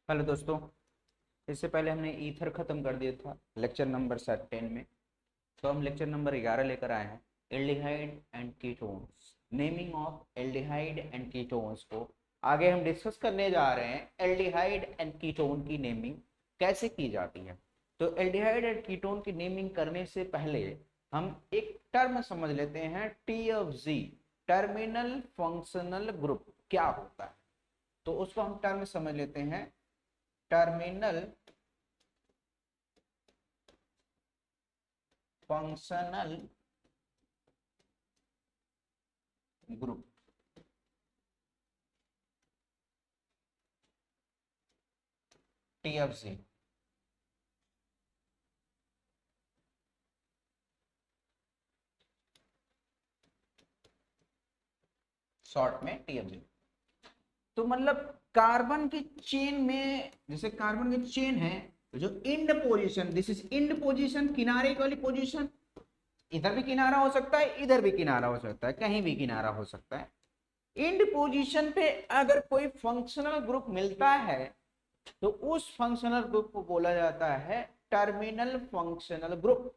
Hello दोस्तों। इससे पहले हमने ईथर ख़त्म कर दिया था लेक्चर नंबर 10 में। तो हम लेक्चर नंबर 11 लेकर आए हैं, aldehyde and ketones, naming of aldehyde and ketones को आगे हम डिस्कस करने जा रहे हैं। एल्डिहाइड एंड कीटोन की नेमिंग कैसे की जाती है। तो एल्डिहाइड एंड कीटोन की नेमिंग करने से पहले हम एक टर्म समझ लेते हैं, TFG, टर्मिनल फंक्शनल ग्रुप क्या होता है। तो उसको हम टर्म समझ लेते हैं, terminal functional group. TFG short में TFG। तो मतलब कार्बन की चेन में, जैसे कार्बन की चेन है, तो जो end position, this is end position, किनारे वाली पोजीशन, इधर भी किनारा हो सकता है, इधर भी किनारा हो सकता है, कहीं भी किनारा हो सकता है। इंड पोजीशन पे अगर कोई फंक्शनल ग्रुप मिलता है तो उस फंक्शनल ग्रुप को बोला जाता है टर्मिनल फंक्शनल ग्रुप।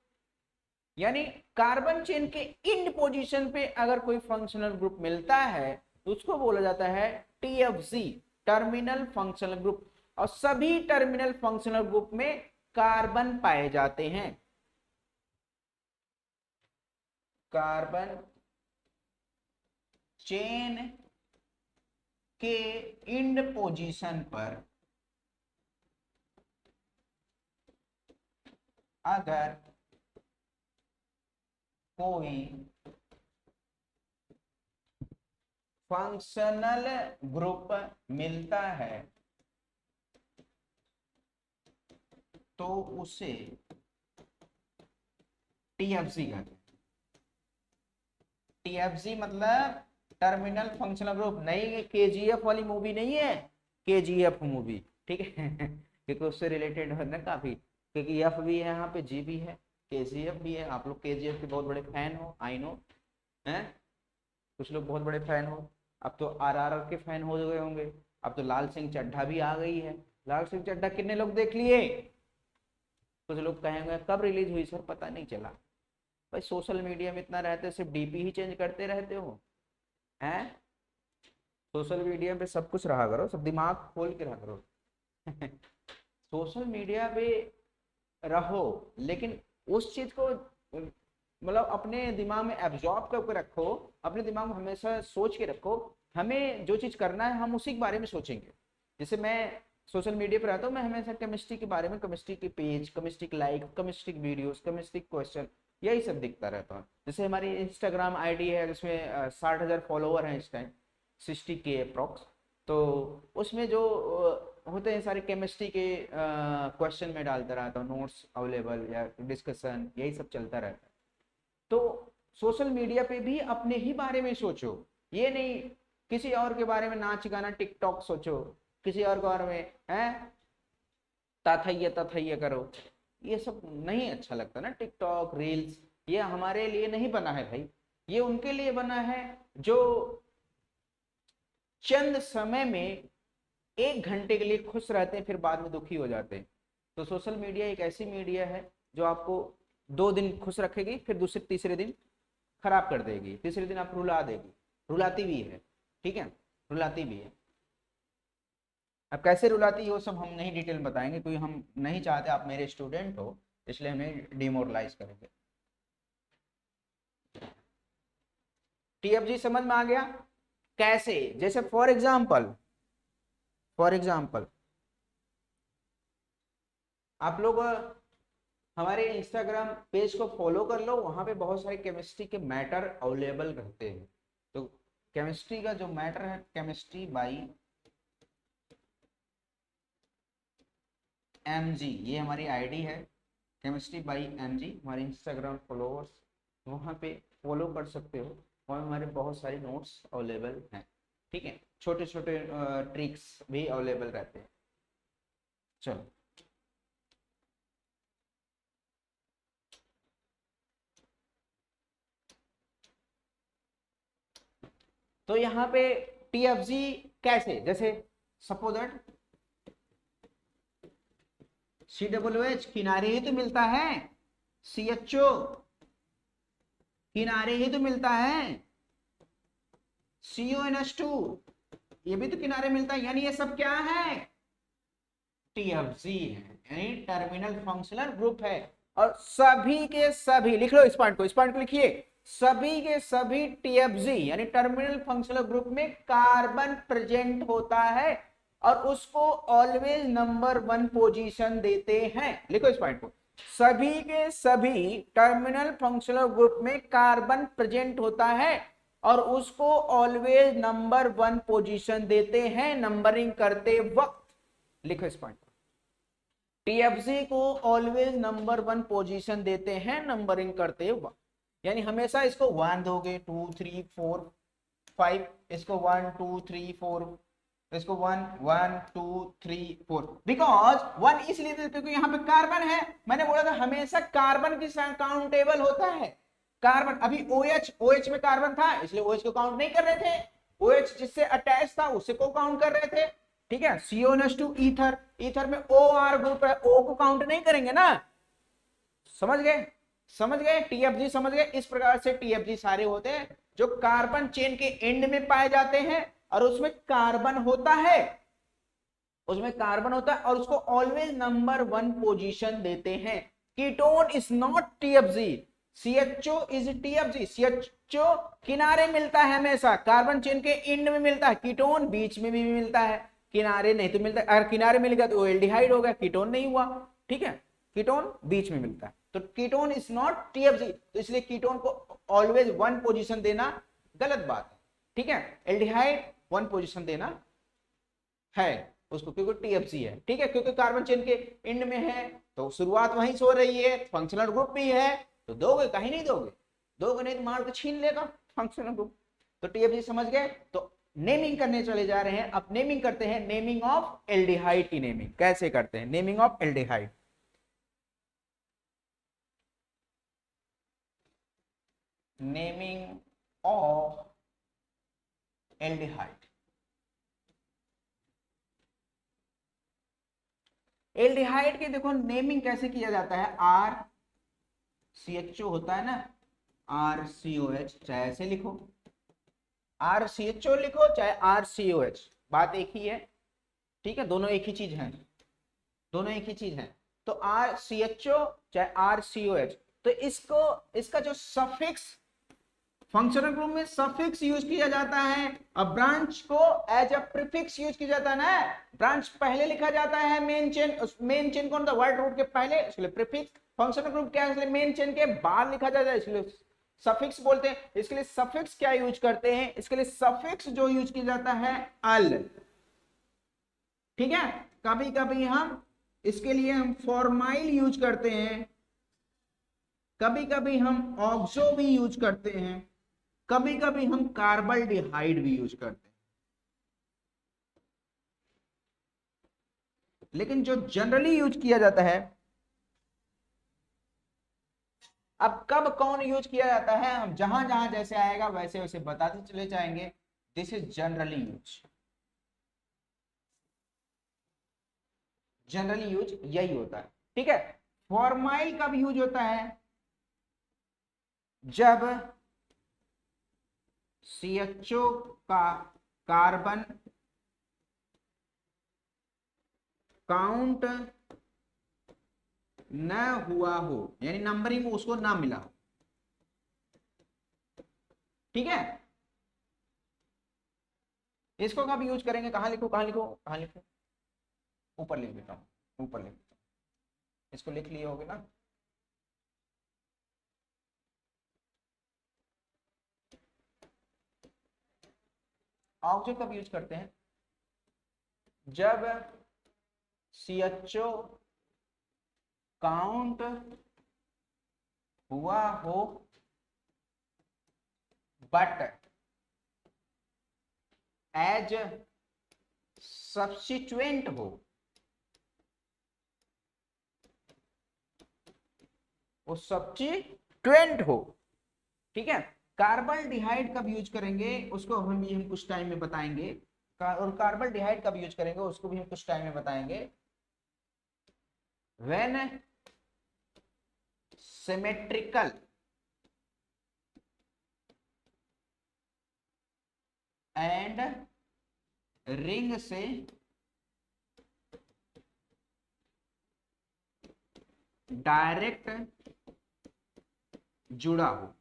यानी कार्बन चेन के इंड पोजीशन पे अगर कोई फंक्शनल ग्रुप मिलता है तो उसको बोला जाता है TFG, टर्मिनल फंक्शनल ग्रुप। और सभी टर्मिनल फंक्शनल ग्रुप में कार्बन पाए जाते हैं। कार्बन चेन के इंड पोजीशन पर अगर कोई फंक्शनल ग्रुप मिलता है तो उसे TFG कहते हैं। TFG मतलब टर्मिनल फंक्शनल ग्रुप। नहीं, KGF वाली मूवी नहीं है, KGF मूवी, ठीक है क्योंकि उससे रिलेटेड है ना काफी, क्योंकि F भी है यहाँ पे, G भी है, KGF भी है। आप लोग KGF के बहुत बड़े फैन हो, आई नो हैं, कुछ लोग बहुत बड़े फैन हो। अब तो RRR के फैन हो गए होंगे। अब तो लाल सिंह चड्ढा भी आ गई है। लाल सिंह चड्ढा कितने लोग देख लिए? कुछ लोग कहेंगे कब रिलीज हुई सर, पता नहीं चला। भाई सोशल मीडिया में इतना रहते, सिर्फ DP ही चेंज करते रहते हो हैं। सोशल मीडिया पे सब कुछ रहा करो, सब दिमाग खोल के रहा करो सोशल मीडिया पे रहो, लेकिन उस चीज को मतलब अपने दिमाग में एब्जॉर्ब करके रखो, अपने दिमाग में हमेशा सोच के रखो, हमें जो चीज करना है हम उसी के बारे में सोचेंगे। जैसे मैं सोशल मीडिया पर रहता हूँ, मैं हमेशा केमिस्ट्री के बारे में, केमिस्ट्री के पेज, केमिस्ट्री के like, chemistry videos, chemistry question, यही सब दिखता रहता है। जैसे हमारी इंस्टाग्राम आईडी है जिसमें 60,000 फॉलोवर हैं इस टाइम, 60K अप्रॉक्स। तो उसमें जो होते हैं सारे केमिस्ट्री के क्वेश्चन में डालता रहता हूँ, नोट्स अवेलेबल या डिस्कशन, यही सब चलता रहता है। तो सोशल मीडिया पे भी अपने ही बारे में सोचो, ये नहीं किसी और के बारे में नाच गाना टिकटॉक सोचो, किसी और के बारे में है ताथैया तथैया करो। ये सब नहीं अच्छा लगता ना, टिकटॉक रील्स, ये हमारे लिए नहीं बना है भाई। ये उनके लिए बना है जो चंद समय में 1 घंटे के लिए खुश रहते हैं, फिर बाद में दुखी हो जाते हैं। तो सोशल मीडिया एक ऐसी मीडिया है जो आपको 2 दिन खुश रखेगी, फिर दूसरे तीसरे दिन खराब कर देगी, तीसरे दिन आप रुला देगी, रुलाती भी है, ठीक है, रुलाती भी है। अब कैसे रुलाती है वो सब हम नहीं डिटेल बताएंगे, क्योंकि हम नहीं चाहते आप मेरे स्टूडेंट हो, इसलिए हमें डिमोरलाइज करेंगे। TFG समझ में आ गया कैसे? जैसे फॉर एग्जाम्पल आप लोग हमारे इंस्टाग्राम पेज को फॉलो कर लो, वहां पे बहुत सारे केमिस्ट्री के मैटर अवेलेबल रहते हैं। तो केमिस्ट्री का जो मैटर है, केमिस्ट्री बाई MG, ये हमारी आईडी है, केमिस्ट्री बाई MG, हमारे इंस्टाग्राम फॉलोवर्स, वहाँ पे फॉलो कर सकते हो। वहाँ हमारे बहुत सारे नोट्स अवेलेबल हैं, ठीक है, छोटे छोटे ट्रिक्स भी अवेलेबल रहते हैं। चलो, तो यहाँ पे TFG कैसे, जैसे सपोज दैट COOH किनारे ही तो मिलता है, CHO किनारे ही तो मिलता है, CONH2 ये भी तो किनारे मिलता है, यानी ये सब क्या है, TFG है, यानी टर्मिनल फंक्शनल ग्रुप है। और सभी के सभी, लिख लो इस पॉइंट को, इस पॉइंट को लिखिए, सभी के सभी TFG यानी टर्मिनल फंक्शनल ग्रुप में कार्बन प्रेजेंट होता है और उसको ऑलवेज नंबर 1 पोजीशन देते हैं। लिखो इस पॉइंट को, सभी के सभी टर्मिनल फंक्शनल ग्रुप में कार्बन प्रेजेंट होता है और उसको ऑलवेज नंबर 1 पोजीशन देते हैं नंबरिंग करते वक्त। लिखो इस पॉइंट, TFG को ऑलवेज नंबर 1 पोजीशन देते हैं नंबरिंग करते वक्त, यानी हमेशा इसको 1 दोगे, 2 3 4 5, इसको 1 2 3 4, इसको 1 1 2 3 4, बिकॉज 1 इसलिए क्योंकि यहाँ पे कार्बन है। मैंने बोला था हमेशा कार्बन की काउंटेबल होता है, कार्बन। अभी OH में कार्बन था इसलिए OH को काउंट नहीं कर रहे थे, OH जिससे अटैच था उसे को काउंट कर रहे थे, ठीक है। CONH2 ईथर, ईथर में OR ग्रुप है, O को काउंट नहीं करेंगे ना, समझ गए, समझ गए, TFG समझ गए। इस प्रकार से TFG सारे होते हैं जो कार्बन चेन के एंड में पाए जाते हैं और उसमें कार्बन होता है, उसमें कार्बन होता है और उसको ऑलवेज नंबर 1 पोजीशन देते हैं। Ketone is not TFG, CHO is TFG। CHO किनारे मिलता है हमेशा, कार्बन चेन के एंड में मिलता है, कीटोन बीच में भी मिलता है, किनारे नहीं तो मिलता है। अगर किनारे मिल गया तो एल्डिहाइड हो गया, कीटोन नहीं हुआ, ठीक है, कीटोन बीच में मिलता है। तो कीटोन इज नॉट TFG, तो इसलिए कीटोन को ऑलवेज 1 पोजीशन देना गलत बात है, ठीक है। एल्डिहाइड 1 पोजीशन देना है उसको, क्योंकि TFG है, ठीक है, क्योंकि कार्बन चेन के एंड में है तो शुरुआत वहीं से हो रही है, फंक्शनल ग्रुप भी है तो दोगे, कहीं नहीं दोगे, दोगे नहीं तो मार के छीन लेगा फंक्शनल ग्रुप। तो TFG समझ गए। तो नेमिंग करने चले जा रहे हैं, अब नेमिंग करते हैं, नेमिंग ऑफ एल्डिहाइड की नेमिंग कैसे करते हैं, naming of aldehyde. Naming of aldehyde, aldehyde के देखो नेमिंग कैसे किया जाता है, RCHO होता है ना, RCOH, चाहे ऐसे लिखो, RCHO लिखो चाहे RCOH, बात एक ही है, ठीक है, दोनों एक ही चीज है, दोनों एक ही चीज है। तो RCHO चाहे RCOH, तो इसको, इसका जो सफिक्स, फंक्शनल ग्रुप में सफिक्स यूज किया जाता है और ब्रांच को एज अ प्रीफिक्स यूज किया जाता है ना, ब्रांच पहले लिखा जाता है मेन चेन, मेन चेन कौन था, वर्ड रूट के पहले, इसलिए प्रीफिक्स। फंक्शनल ग्रुप क्या है, इसलिए मेन चेन के बाद लिखा जाता है, इसलिए सफिक्स बोलते हैं। इसके लिए सफिक्स क्या यूज करते हैं, इसके लिए सफिक्स जो यूज किया जाता है अल, ठीक है। कभी कभी हम इसके लिए हम फॉर्माइल यूज करते हैं, कभी कभी हम ऑक्सो भी यूज करते हैं, कभी कभी हम कार्बल्डिहाइड भी यूज करते हैं, लेकिन जो जनरली यूज किया जाता है, अब कब कौन यूज किया जाता है, हम जहां जहां जैसे आएगा वैसे वैसे बताते चले जाएंगे। This is generally use, generally use यही होता है, ठीक है। फॉर्माइल कब यूज होता है, जब CHO का कार्बन काउंट न हुआ हो, यानी नंबरिंग उसको ना मिला हो, ठीक है। इसको कब यूज करेंगे, कहां लिखो कहां लिखो कहां लिखो, ऊपर लिख देता हूं, ऊपर लिख देता हूं, इसको लिख लिए होगे ना। ऑक्सो कब यूज करते हैं, जब CHO काउंट हुआ हो बट एज सब्स्टिट्यूएंट हो, वो सब्स्टिट्यूएंट हो, ठीक है। कार्बल्डिहाइड कब यूज करेंगे उसको हम कुछ टाइम में बताएंगे, और कार्बल्डिहाइड कब यूज करेंगे उसको भी हम कुछ टाइम में बताएंगे। व्हेन सिमेट्रिकल एंड रिंग से डायरेक्ट जुड़ा हो।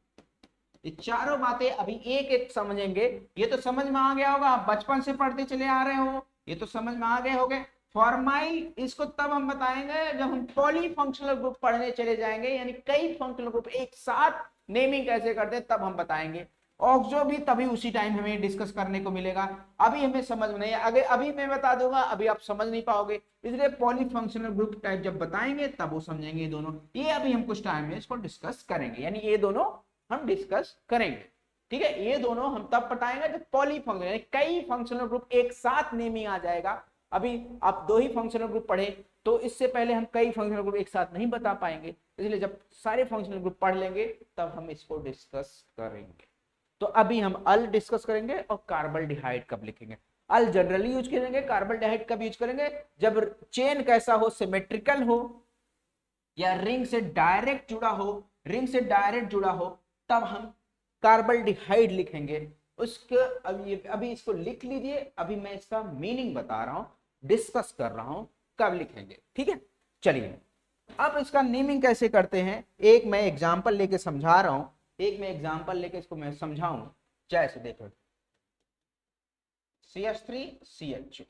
ये चारों बातें अभी एक एक समझेंगे। ये तो समझ में आ गया होगा, आप बचपन से पढ़ते चले आ रहे हो, ये तो समझ में आ गए होंगे। फॉर्माइल इसको तब हम बताएंगे जब हम पॉली फंक्शनल ग्रुप पढ़ने चले जाएंगे, यानी कई फंक्शनल ग्रुप एक साथ नेमिंग कैसे करते हैं तब हम बताएंगे। ऑक्सो भी तभी उसी टाइम हमें डिस्कस करने को मिलेगा, अभी हमें समझ में नहीं है। अगर अभी मैं बता दूंगा अभी आप समझ नहीं पाओगे, इसलिए पॉली फंक्शनल ग्रुप टाइप जब बताएंगे तब वो समझेंगे। ये दोनों, ये अभी हम कुछ टाइम में इसको डिस्कस करेंगे, यानी ये दोनों हम डिस्कस करेंगे। ठीक है, ये दोनों हम तब बताएंगे जब पॉली फंक्शनल कई फंक्शनल ग्रुप एक साथ नेमिंग आ जाएगा। अभी आप दो ही फंक्शनल ग्रुप पढ़े तो इससे पहले हम कई फंक्शनल ग्रुप एक साथ नहीं बता पाएंगे, इसलिए जब सारे फंक्शनल ग्रुप पढ़ लेंगे तब हम इसको डिस्कस करेंगे। तो अभी हम अल डिस्कस करेंगे और कार्बल्डिहाइड कब लिखेंगे। अल जनरली यूज करेंगे, कार्बल्डिहाइड कब यूज करेंगे जब चेन कैसा हो, सिमेट्रिकल हो या रिंग से डायरेक्ट जुड़ा हो। रिंग से डायरेक्ट जुड़ा हो तब हम कार्बल्डिहाइड लिखेंगे। उसके अभी इसको लिख लीजिए, अभी मैं इसका मीनिंग बता रहा हूं, डिस्कस कर रहा हूं कब लिखेंगे। ठीक है, चलिए अब इसका नेमिंग कैसे करते हैं एक मैं एग्जांपल लेके समझा रहा हूं, एक मैं एग्जांपल लेके इसको मैं समझाऊं। जैसे देखो CH3CH2,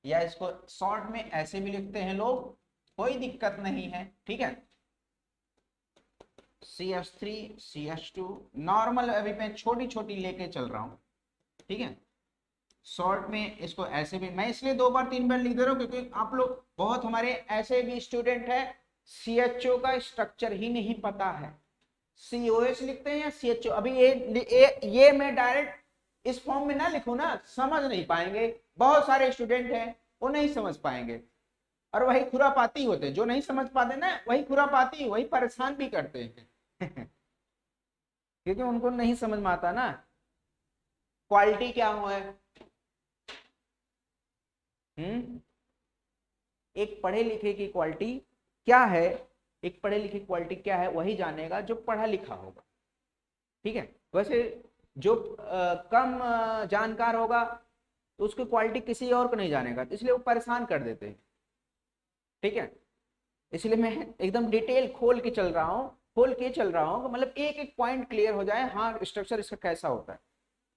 या इसको शॉर्ट में ऐसे भी लिखते हैं लोग, कोई दिक्कत नहीं है। ठीक है, CH3CH2 नॉर्मल अभी मैं छोटी छोटी लेके चल रहा हूं। ठीक है, शॉर्ट में इसको ऐसे भी मैं इसलिए 2 बार 3 बार लिख दे रहा हूं क्योंकि आप लोग बहुत हमारे ऐसे भी स्टूडेंट है CHO का स्ट्रक्चर ही नहीं पता है, COS लिखते हैं या CHO। अभी ये मैं डायरेक्ट इस फॉर्म में ना लिखूं ना, समझ नहीं पाएंगे। बहुत सारे स्टूडेंट हैं वो नहीं समझ पाएंगे, और वही खुरापाती होते हैं जो नहीं समझ पाते ना, वही खुरापाती, वही परेशान भी करते हैं क्योंकि उनको नहीं समझ में आता ना क्वालिटी क्या हुआ है। एक पढ़े लिखे की क्वालिटी क्या है, एक पढ़े लिखे की क्वालिटी क्या है वही जानेगा जो पढ़ा लिखा होगा। ठीक है, वैसे जो कम जानकार होगा तो उसकी क्वालिटी किसी और को नहीं जानेगा, तो इसलिए वो परेशान कर देते हैं। ठीक है, इसलिए मैं एकदम डिटेल खोल के चल रहा हूँ, मतलब एक एक पॉइंट क्लियर हो जाए, हाँ स्ट्रक्चर इसका कैसा होता है।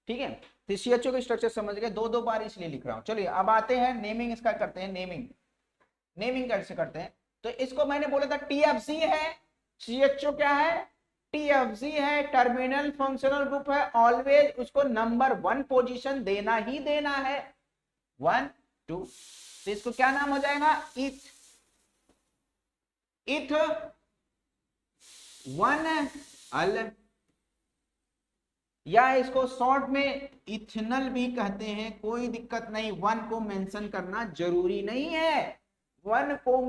ठीक है, तो CHO का स्ट्रक्चर समझ गए, 2 बार इसलिए लिख रहा हूँ। चलिए अब आते हैं नेमिंग इसका करते हैं। नेमिंग कैसे करते हैं, तो इसको मैंने बोला था TFC है, CHO क्या है, TFC है, टर्मिनल फंक्शनल ग्रुप है, ऑलवेज उसको नंबर 1 पोजीशन देना ही देना है, 1 2। तो इसको क्या नाम हो जाएगा, इथ 1 अल, या इसको शॉर्ट में इथेनॉल भी कहते हैं, कोई दिक्कत नहीं, 1 को मेंशन करना जरूरी नहीं है, 1 को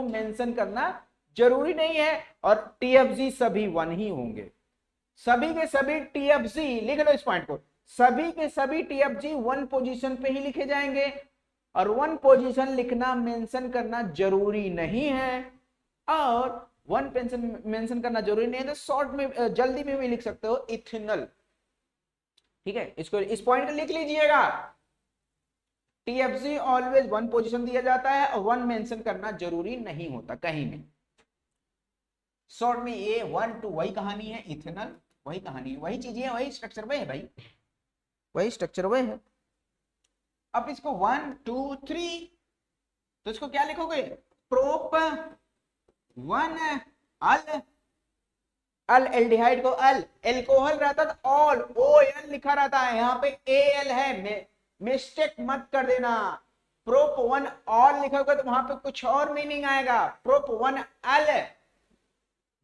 मेंशन करना जरूरी नहीं है। और TFG सभी 1 ही होंगे, सभी के सभी TFG लिख लो इस पॉइंट को, सभी के सभी TFG 1 पोजीशन पे ही लिखे जाएंगे, और 1 पोजीशन लिखना मेंशन करना जरूरी नहीं है, और 1 मेंशन करना जरूरी नहीं है तो शॉर्ट में जल्दी में भी लिख सकते हो इथेनॉल। ठीक है, इसको इस पॉइंट को लिख लीजिएगा, TFG ऑलवेज 1 पोजीशन दिया जाता है और 1 मेंशन करना जरूरी नहीं होता कहीं में। शॉर्ट में ये 1 2 वही कहानी है, इथेनॉल वही कहानी है, वही चीजें है, वही स्ट्रक्चर वही है भाई, वही स्ट्रक्चर वही है। अब इसको 1 2 3, तो इसको क्या लिखोगे, प्रोप 1 अल एल्डिहाइड को अल, एल्कोहल रहता था ऑल, OL लिखा रहता है, यहाँ पे AL है, मिस्टेक मत कर देना। प्रोप 1 ऑल लिखा होगा तो वहां पे कुछ और मीनिंग आएगा, प्रोप 1 अल।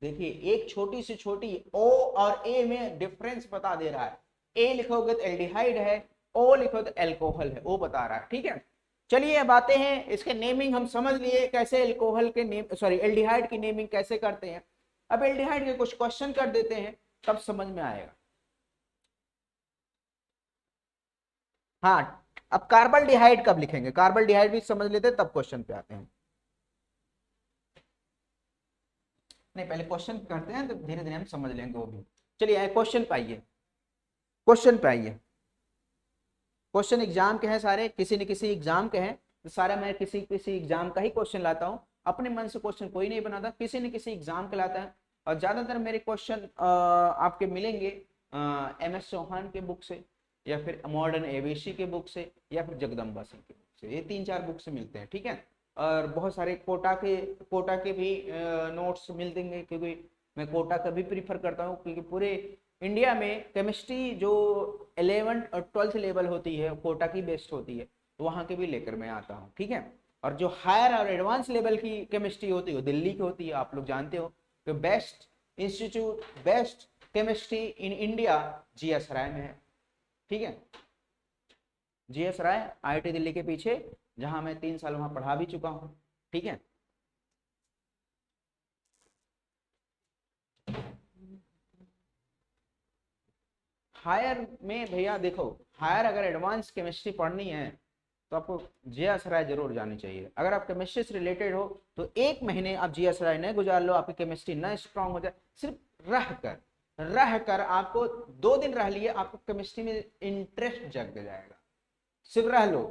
देखिए एक छोटी से छोटी O और A में डिफरेंस बता दे रहा है, A लिखोगे तो एल्डिहाइड है, O लिखोगे तो एल्कोहल है, वो बता रहा है। ठीक है, चलिए अब आते हैं इसके नेमिंग, हम समझ लिए कैसे एल्कोहल के नेम सॉरी एल्डिहाइड की नेमिंग कैसे करते हैं। अब एल्डिहाइड के कुछ क्वेश्चन कर देते हैं तब समझ में आएगा। हाँ, अब कार्बन डिहाइड कब लिखेंगे, कार्बन डिहाइड भी समझ लेते तब क्वेश्चन पे आते हैं। नहीं पहले क्वेश्चन करते हैं तो धीरे धीरे हम समझ लेंगे वो भी। चलिए क्वेश्चन पे आइए, क्वेश्चन पे आइए। क्वेश्चन एग्जाम के हैं सारे, किसी न किसी एग्जाम के हैं, तो सारा मैं किसी किसी एग्जाम का ही क्वेश्चन लाता हूँ, अपने मन से क्वेश्चन कोई नहीं बनाता, किसी न किसी एग्जाम का लाता है। और ज्यादातर मेरे क्वेश्चन आपके मिलेंगे MS चौहान के बुक से, या फिर मॉडर्न एबीसी के बुक से, या फिर जगदम्बा सिंह के बुक से, ये 3-4 बुक से मिलते हैं, ठीक है। और बहुत सारे कोटा के भी नोट्स मिल देंगे, क्योंकि मैं कोटा का भी प्रीफर करता हूँ, क्योंकि पूरे इंडिया में केमिस्ट्री जो 11th और 12th लेवल होती है कोटा की बेस्ट होती है, तो वहाँ के भी लेकर मैं आता हूँ, ठीक है। और जो हायर और एडवांस लेवल की केमिस्ट्री होती है दिल्ली की होती है, आप लोग जानते हो कि best institute, best chemistry in India GS राय में है, ठीक है। GS राय IIT दिल्ली के पीछे, जहां मैं 3 साल वहां पढ़ा भी चुका हूं, ठीक है। हायर में भैया देखो, हायर अगर एडवांस केमिस्ट्री पढ़नी है तो आपको GS राय जरूर जानी चाहिए। अगर आप केमिस्ट्री से रिलेटेड हो तो 1 महीने आप GS राय नहीं गुजार लो, आपकी केमिस्ट्री न स्ट्रांग हो जाए, सिर्फ रह कर आपको 2 दिन रह लिए, आपको केमिस्ट्री में इंटरेस्ट जग जाएगा, सिर्फ रह लो।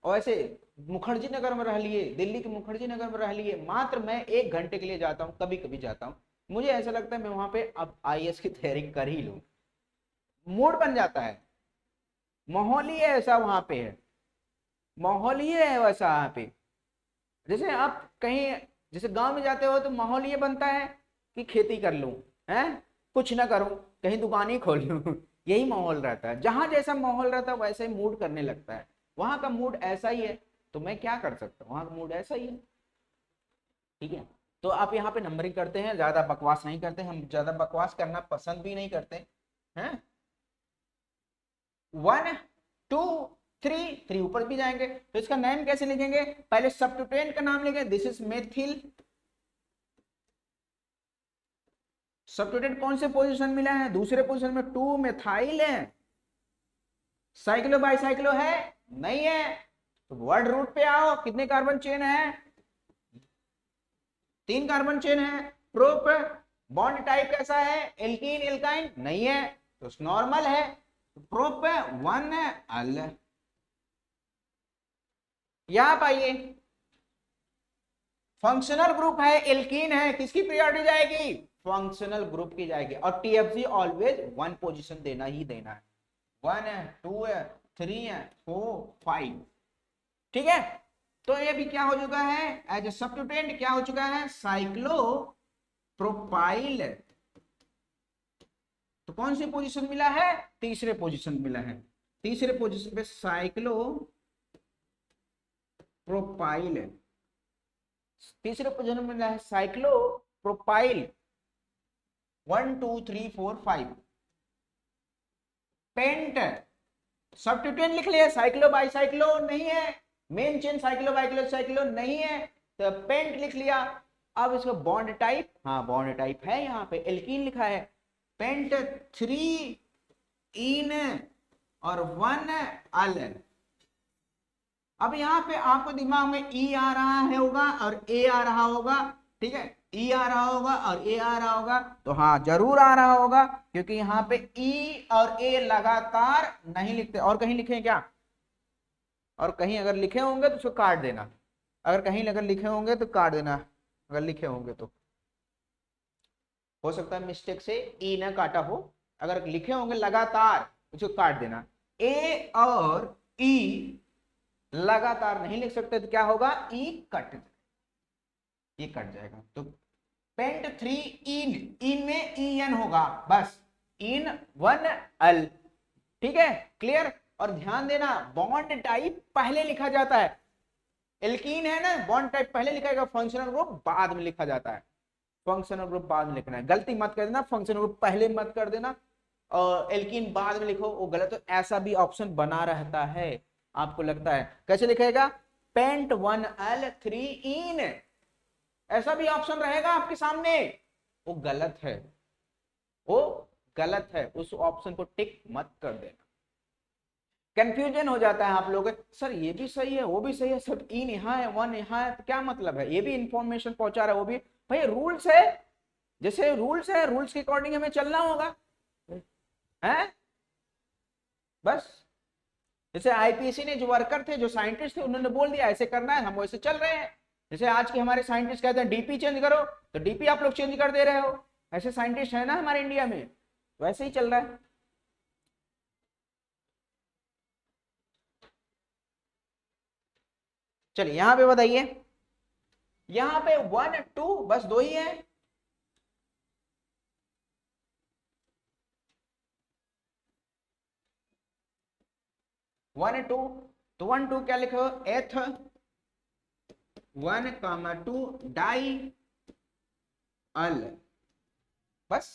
और ऐसे मुखर्जी नगर में रह लिए, दिल्ली के मुखर्जी नगर में रह लिए, मात्र मैं 1 घंटे के लिए जाता हूँ, कभी कभी जाता हूँ, मुझे ऐसा लगता है मैं वहां पे अब IAS की तैयारी कर ही लूं, मूड बन जाता है, माहौल ही ऐसा वहां पे है, माहौल ही है वैसा वहां पे। जैसे आप कहीं जैसे गांव में जाते हो तो माहौल ये बनता है कि खेती कर लूं, है कुछ ना करूं, कहीं दुकान ही खोल लूं यही माहौल रहता है। जहां जैसा माहौल रहता है वैसे ही मूड करने लगता है, वहां का मूड ऐसा ही है, तो मैं क्या कर सकता हूँ, वहां का मूड ऐसा ही है, ठीक है। तो आप यहाँ पे नंबरिंग करते हैं, ज्यादा बकवास नहीं करते, हम ज्यादा बकवास करना पसंद भी नहीं करते हैं। 1 2 3 ऊपर भी जाएंगे, तो इसका नेम कैसे लिखेंगे, पहले सब्स्टिट्यूएंट का नाम लिखेंगे, दिस इज मेथिल। सब्स्टिट्यूएंट कौन से पोजीशन मिला है, दूसरे पोजीशन में 2 मेथाइल है, साइक्लो बाइसाइक्लो है नहीं है, तो वर्ड रूट पे आओ, कितने कार्बन चेन है, 3 कार्बन चेन है। प्रोप बॉन्ड टाइप कैसा है, एल्कीन एल्काइन नहीं है, तो नॉर्मल है, तो प्रोप 1 अल। यहां पाइए फंक्शनल ग्रुप है, एल्कीन है, किसकी प्रायोरिटी जाएगी, फंक्शनल ग्रुप की जाएगी। और TFG ऑलवेज 1 पोजीशन देना ही देना है, 1 है, 2 है, 3 है, 4 5, ठीक है। तो ये भी क्या हो चुका है, एज ए सब्स्टिट्यूएंट क्या हो चुका है, साइक्लो प्रोपाइल। तो कौन सी पोजीशन मिला है, तीसरे पोजीशन मिला है, तीसरे पोजीशन पे साइक्लो प्रोपाइल, तीसरे पोजीशन में मिला है साइक्लो प्रोपाइल। 1 2 3 4 5 पेंट सब्स्टिट्यूएंट लिख लिया, साइक्लो बाइसाइक्लो नहीं है, मेन चेन साइक्लो बाइसाइक्लो नहीं है, तो पेंट लिख लिया। अब इसका बॉन्ड टाइप, हाँ बॉन्ड टाइप है, यहाँ पे एल्कीन लिखा है, पेंट 3 इन और 1 अल। अब यहाँ पे आपको दिमाग में E आ रहा है होगा और A आ रहा होगा, ठीक है, E आ रहा होगा और A आ रहा होगा, तो हाँ जरूर आ रहा होगा, क्योंकि यहाँ पे E और A लगातार नहीं लिखते। और कहीं लिखे क्या, और कहीं अगर लिखे होंगे तो उसको काट देना, अगर कहीं अगर लिखे होंगे तो काट देना, अगर लिखे होंगे तो हो सकता है मिस्टेक से E ना काटा हो, अगर लिखे होंगे लगातार उसको काट देना। A और E लगातार नहीं लिख सकते तो क्या होगा, E कट, ये कट जाएगा। तो पेंट 3 इन में EN होगा, बस इन 1 अल, ठीक है, क्लियर। और ध्यान देना बॉन्ड टाइप पहले लिखा जाता है, एल्कीन है ना, बॉन्ड टाइप पहले लिखा जाएगा, फंक्शनल ग्रुप बाद में लिखा जाता है, फंक्शनल ग्रुप बाद में लिखना है, गलती मत कर देना, फंक्शनल ग्रुप पहले मत कर देना और एल्कीन बाद में लिखो, वो गलत। तो ऐसा भी ऑप्शन बना रहता है, आपको लगता है कैसे लिखेगा, पेंट 1 अल 3 इन, ऐसा भी ऑप्शन रहेगा आपके सामने, वो गलत है, वो गलत है, उस ऑप्शन को टिक मत कर देना। कंफ्यूजन हो जाता है आप लोग, सर ये भी सही है वो भी सही है, सब इन यहाँ है वन यहाँ है, तो क्या मतलब है, ये भी इंफॉर्मेशन पहुंचा रहा है वो भी, भाई रूल्स है, जैसे रूल्स है रूल्स के अकॉर्डिंग हमें चलना होगा है बस। जैसे आईपीएससी ने जो वर्कर थे जो साइंटिस्ट थे उन्होंने बोल दिया ऐसे करना है, हम वैसे चल रहे हैं। जैसे आज के हमारे साइंटिस्ट कहते हैं डीपी चेंज करो, तो डीपी आप लोग चेंज कर दे रहे हो, ऐसे साइंटिस्ट है ना हमारे इंडिया में, वैसे ही चल रहा है। चलिए यहां पे बताइए, यहां पे 1 2 बस दो ही है, वन टू, तो 1 2 क्या लिखो, एथ 1 2 डाई अल, बस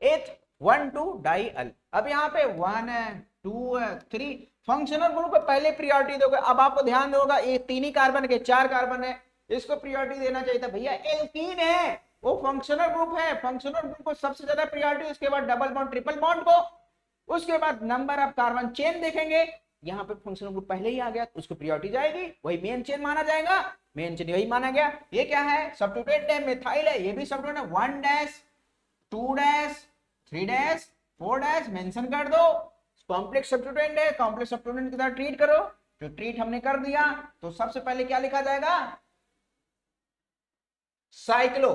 एथ 1 2 डाई अल। अब यहाँ पे 1 2 3 फंक्शनल ग्रुप को पहले प्रियोरिटी दोगे। अब आपको ध्यान दोगा ये 3 ही कार्बन के 4 कार्बन है, इसको प्रियोरिटी देना चाहिए था भैया, एल्कीन है वो फंक्शनल ग्रुप है, फंक्शनल ग्रुप को सबसे ज्यादा प्रियोरिटी, उसके बाद डबल बॉन्ड ट्रिपल बॉन्ड को, उसके बाद नंबर ऑफ कार्बन चेन देखेंगे। यहाँ पे फंक्शनल ग्रुप पहले ही आ गया तो उसको प्रियोरिटी जाएगी, वही मेन चेन माना जाएगा, मेन चेन वही माना गया। ये क्या है, सब्स्टिट्यूएंट है, मिथाइल है, ये भी सब्स्टिट्यूएंट है, 1 dash 2 dash 3 dash 4 dash mention कर दो, कॉम्प्लेक्स सब्स्टिट्यूएंट है, कॉम्प्लेक्स सब्स्टिट्यूएंट की तरह ट्रीट करो, जो ट्रीट हमने कर दिया। तो सबसे पहले क्या लिखा जाएगा, साइक्लो,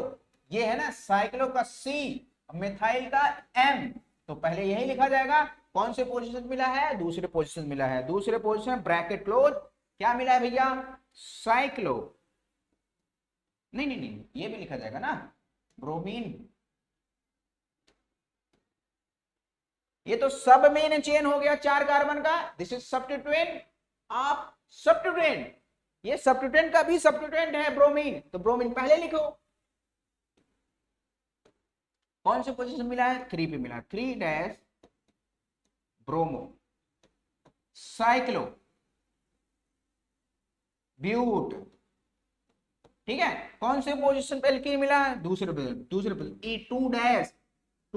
ये है ना साइक्लो का सी, मिथाइल का एम, तो पहले यही लिखा जाएगा। कौन से पोजीशन मिला है, दूसरे पोजीशन मिला है, दूसरे पोजीशन ब्रैकेट क्लोज, क्या मिला है भैया, साइक्लो, नहीं नहीं नहीं ये भी लिखा जाएगा ना, ब्रोमीन, ये तो सब मेन चेन हो गया 4 कार्बन का, this is substituent of substituent, ये सब्स्टिट्यूएंट का भी सब्स्टिट्यूएंट है ब्रोमीन, तो ब्रोमीन पहले लिखो। कौन से पोजीशन मिला है, 3 पे मिला, 3 डैश ब्रोमो साइक्लो ब्यूट, ठीक है। कौन से पोजीशन पे एल्कीन मिला है, दूसरे position E 2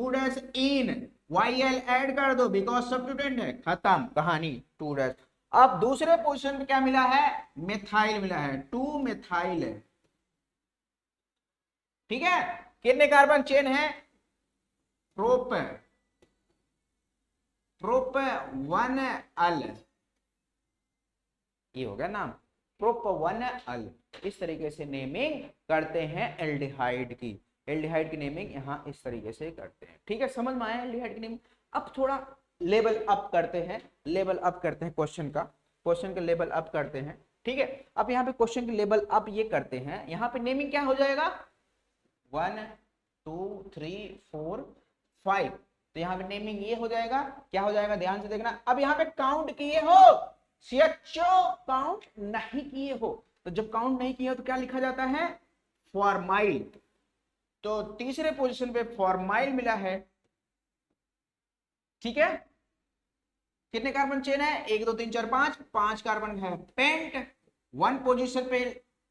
dash in YL add कर दो बिकॉज सब्स्टिट्यूएंट है, खत्म कहानी 2 डैश। अब दूसरे पोजीशन पे क्या मिला है, मिथाइल मिला है, 2 मिथाइल है, ठीक है। कितने कार्बन चेन है, प्रोप 1 अल, ये हो गया नाम, प्रोप 1 अल। इस तरीके से नेमिंग करते हैं एल्डिहाइड की, एल्डिहाइड की नेमिंग यहाँ इस तरीके से करते हैं, ठीक है। समझ में आया एल्डिहाइड की नेमिंग। अब थोड़ा लेवल अप करते हैं, लेवल अप करते हैं क्वेश्चन का, क्वेश्चन का लेवल अप करते हैं, ठीक है। अब यहाँ पे क्वेश्चन की लेवल अप ये करते हैं, यहाँ पे नेमिंग क्या हो जाएगा, 1 2 3 4 5, तो यहाँ पे नेमिंग ये हो जाएगा, क्या हो जाएगा ध्यान से देखना। अब यहाँ पे काउंट किए हो, सीएचओ काउंट नहीं किए हो, तो जब काउंट नहीं किए हो तो क्या लिखा जाता है, फॉर्माइल, तो तीसरे पोजीशन पे फॉर्माइल मिला है, ठीक है। कितने कार्बन चेन है, 1 2 3 4 5 कार्बन है, पेंट 1 पोजीशन पे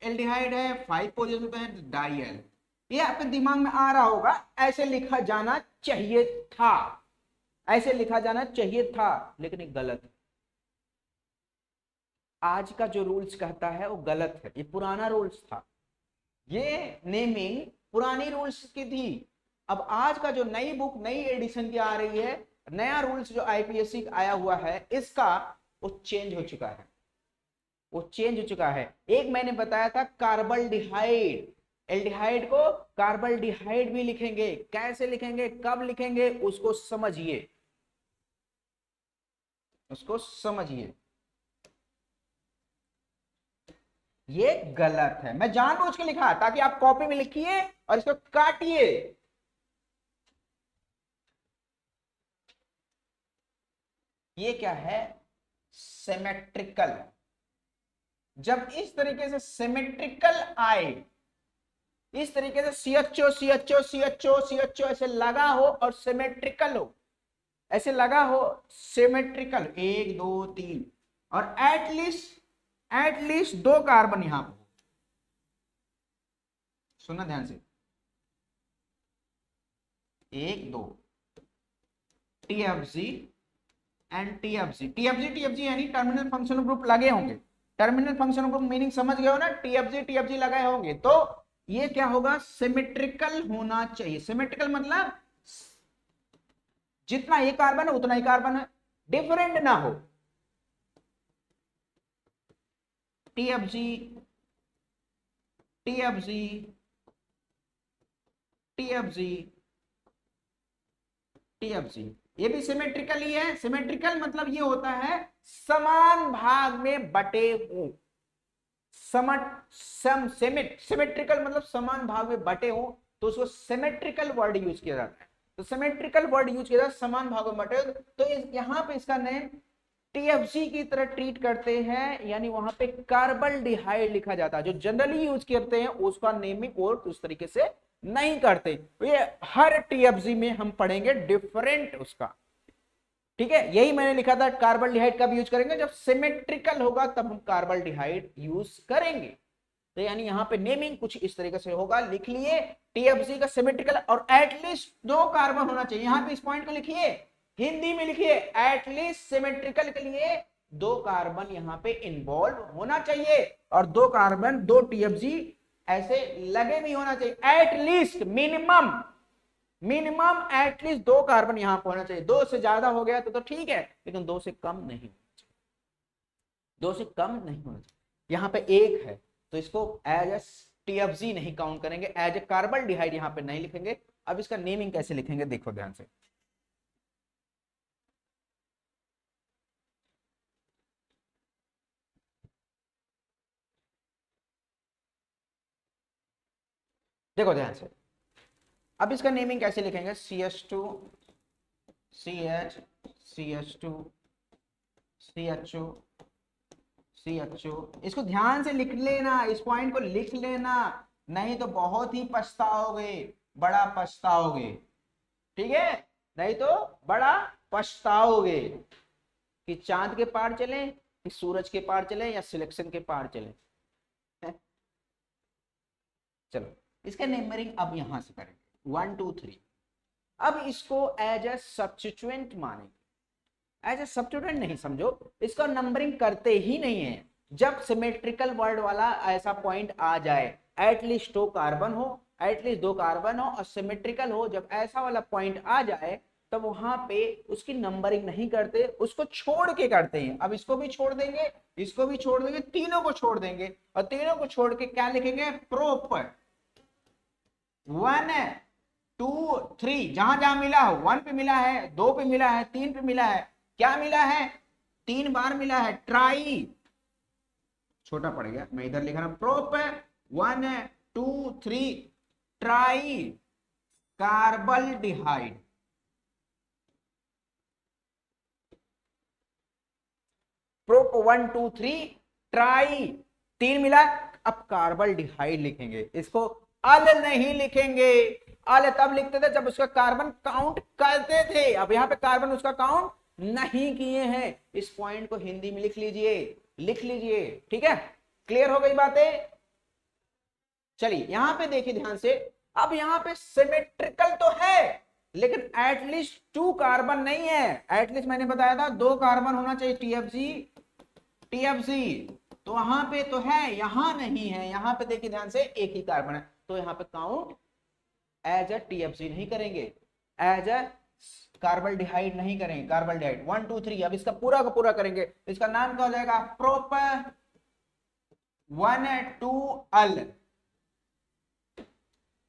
एल्डिहाइड है, 5 पोजीशन पे है डाइल। ये आपके दिमाग में आ रहा होगा ऐसे लिखा जाना चाहिए था, ऐसे लिखा जाना चाहिए था, लेकिन ये गलत है। आज का जो रूल्स कहता है वो गलत है, ये पुराना रूल्स था, ये नेमिंग पुरानी रूल्स की थी। अब आज का जो नई बुक नई एडिशन की आ रही है, नया रूल्स जो आईपीएससी आया हुआ है इसका, वो चेंज हो चुका है, वो चेंज हो चुका है। एक मैंने बताया था कार्बल्डिहाइड, एल्डिहाइड को कार्बल्डिहाइड भी लिखेंगे, कैसे लिखेंगे कब लिखेंगे उसको समझिए, उसको समझिए, ये गलत है, मैं जानबूझ के लिखा ताकि आप कॉपी में लिखिए और इसको काटिए। ये क्या है, सिमेट्रिकल, जब इस तरीके से सिमेट्रिकल आए, इस तरीके से सीएचओ सीएचओ सीएचओ सीएचओ ऐसे लगा हो और सिमेट्रिकल हो, ऐसे लगा हो सिमेट्रिकल 1 2 3, और एटलीस्ट 2 कार्बन यहां पर, सुनना ध्यान से, 1 2 TFG एंड टीएफजी। टीएफजी यानी टर्मिनल फंक्शनल ग्रुप लगे होंगे। टर्मिनल फंक्शनल ग्रुप मीनिंग समझ गए हो ना, टीएफजी लगे होंगे तो ये क्या होगा, सिमेट्रिकल होना चाहिए। सिमेट्रिकल मतलब जितना एक कार्बन है उतना ही कार्बन है, डिफरेंट ना हो। टीएफजी टीएफजी टीएफजी टीएफजी ये भी सिमेट्रिकल ही है। सिमेट्रिकल मतलब ये होता है समान भाग में बटे हो। सिमेट्रिकल मतलब समान भाग में बटे हो, तो उसको सिमेट्रिकल वर्ड यूज किया जाता है। तो सिमेट्रिकल वर्ड यूज किया जाता है समान भागों में बटे हो, तो यहां पे इसका नेम टीएफजी की तरह ट्रीट करते हैं, यानी वहां पे कार्बल्डिहाइड लिखा जाता है। जो जनरली यूज करते हैं उसका नेमिंग और उस तरीके से नहीं करते। तो ये हर टीएफजी में हम पढ़ेंगे डिफरेंट उसका, ठीक है। यही मैंने लिखा था, कार्बल्डिहाइड कब यूज करेंगे, जब सिमेट्रिकल होगा तब हम कार्बल्डिहाइड यूज करेंगे। तो यानी यहाँ पे नेमिंग कुछ इस तरीके से होगा, लिख लिए टीएफजी का सिमेट्रिकल, और एटलीस्ट 2 कार्बन होना चाहिए। यहाँ पे इस पॉइंट को लिखिए, हिंदी में लिखिए, एटलीस्ट सिमेट्रिकल के लिए 2 कार्बन यहाँ पे इन्वॉल्व होना चाहिए, और 2 कार्बन 2 टीएफजी ऐसे लगे भी होना चाहिए। एटलीस्ट मिनिमम एटलीस्ट 2 कार्बन यहां पर होना चाहिए। 2 से ज्यादा हो गया तो ठीक है, लेकिन 2 से कम नहीं होना चाहिए। 2 से कम नहीं होना चाहिए। यहां पे 1 है तो इसको एज ए टीएफजी नहीं काउंट करेंगे, एज ए कार्बल्डिहाइड यहां पे नहीं लिखेंगे। अब इसका नेमिंग कैसे लिखेंगे देखो ध्यान से। देखो ध्यान से, अब इसका नेमिंग कैसे लिखेंगे, CH2 CH CH2 CHO CHO। इसको ध्यान से लिख लेना, इस पॉइंट को लिख लेना, नहीं तो बहुत ही पछताओगे, बड़ा पछताओगे, ठीक है। नहीं तो बड़ा पछताओगे कि चांद के पार चले, कि सूरज के पार चले, या सिलेक्शन के पार चले। चलो इसका नंबरिंग अब यहां से करेंगे 1 2 3। अब इसको एज ए सब्स्टिट्यूएंट मानेंगे। एज ए सब्स्टिट्यूएंट नहीं समझो, इसका नंबरिंग करते ही नहीं है। जब सिमेट्रिकल वर्ड वाला ऐसा पॉइंट आ जाए, एटलीस्ट 2 कार्बन हो, एटलीस्ट 2 कार्बन हो और सिमेट्रिकल हो, जब ऐसा वाला पॉइंट आ जाए तब वहां पे उसकी नंबरिंग नहीं करते, उसको छोड़ के करते हैं। अब इसको भी छोड़ देंगे, इसको भी छोड़ देंगे, तीनों को छोड़ देंगे, और तीनों को छोड़ के क्या लिखेंगे, प्रोपर 1 2 3। जहां जहां मिला हो, 1 पे मिला है, 2 पे मिला है, 3 पे मिला है, क्या मिला है, 3 बार मिला है, ट्राई, छोटा पड़ गया, मैं इधर लिख रहा हूं प्रोपर 1 2 3 ट्राई कार्बल्डिहाइड। प्रोप 1 2 3 ट्राई, 3 मिला, अब कार्बल्डिहाइड लिखेंगे। इसको अल नहीं लिखेंगे, अल तब लिखते थे जब उसका कार्बन काउंट करते थे। अब यहां पे कार्बन उसका काउंट नहीं किए हैं। इस पॉइंट को हिंदी में लिख लीजिए, लिख लीजिए, ठीक है। क्लियर हो गई बातें। चलिए यहां पे देखिए ध्यान से, अब यहां पे सिमेट्रिकल तो है लेकिन एटलीस्ट 2 कार्बन नहीं है। एटलीस्ट मैंने बताया था 2 कार्बन होना चाहिए, टीएफजी तो वहां पे तो है, यहां नहीं है। यहां पे देखिए ध्यान से, एक ही कार्बन है, तो यहां पे काउंट एज अ टीएफजी नहीं करेंगे, एज अ कार्बल्डिहाइड नहीं करेंगे। कार्बल्डिहाइड 1 2 3, अब इसका पूरा का पूरा करेंगे, इसका नाम क्या हो जाएगा, प्रोपर 1 2 अल।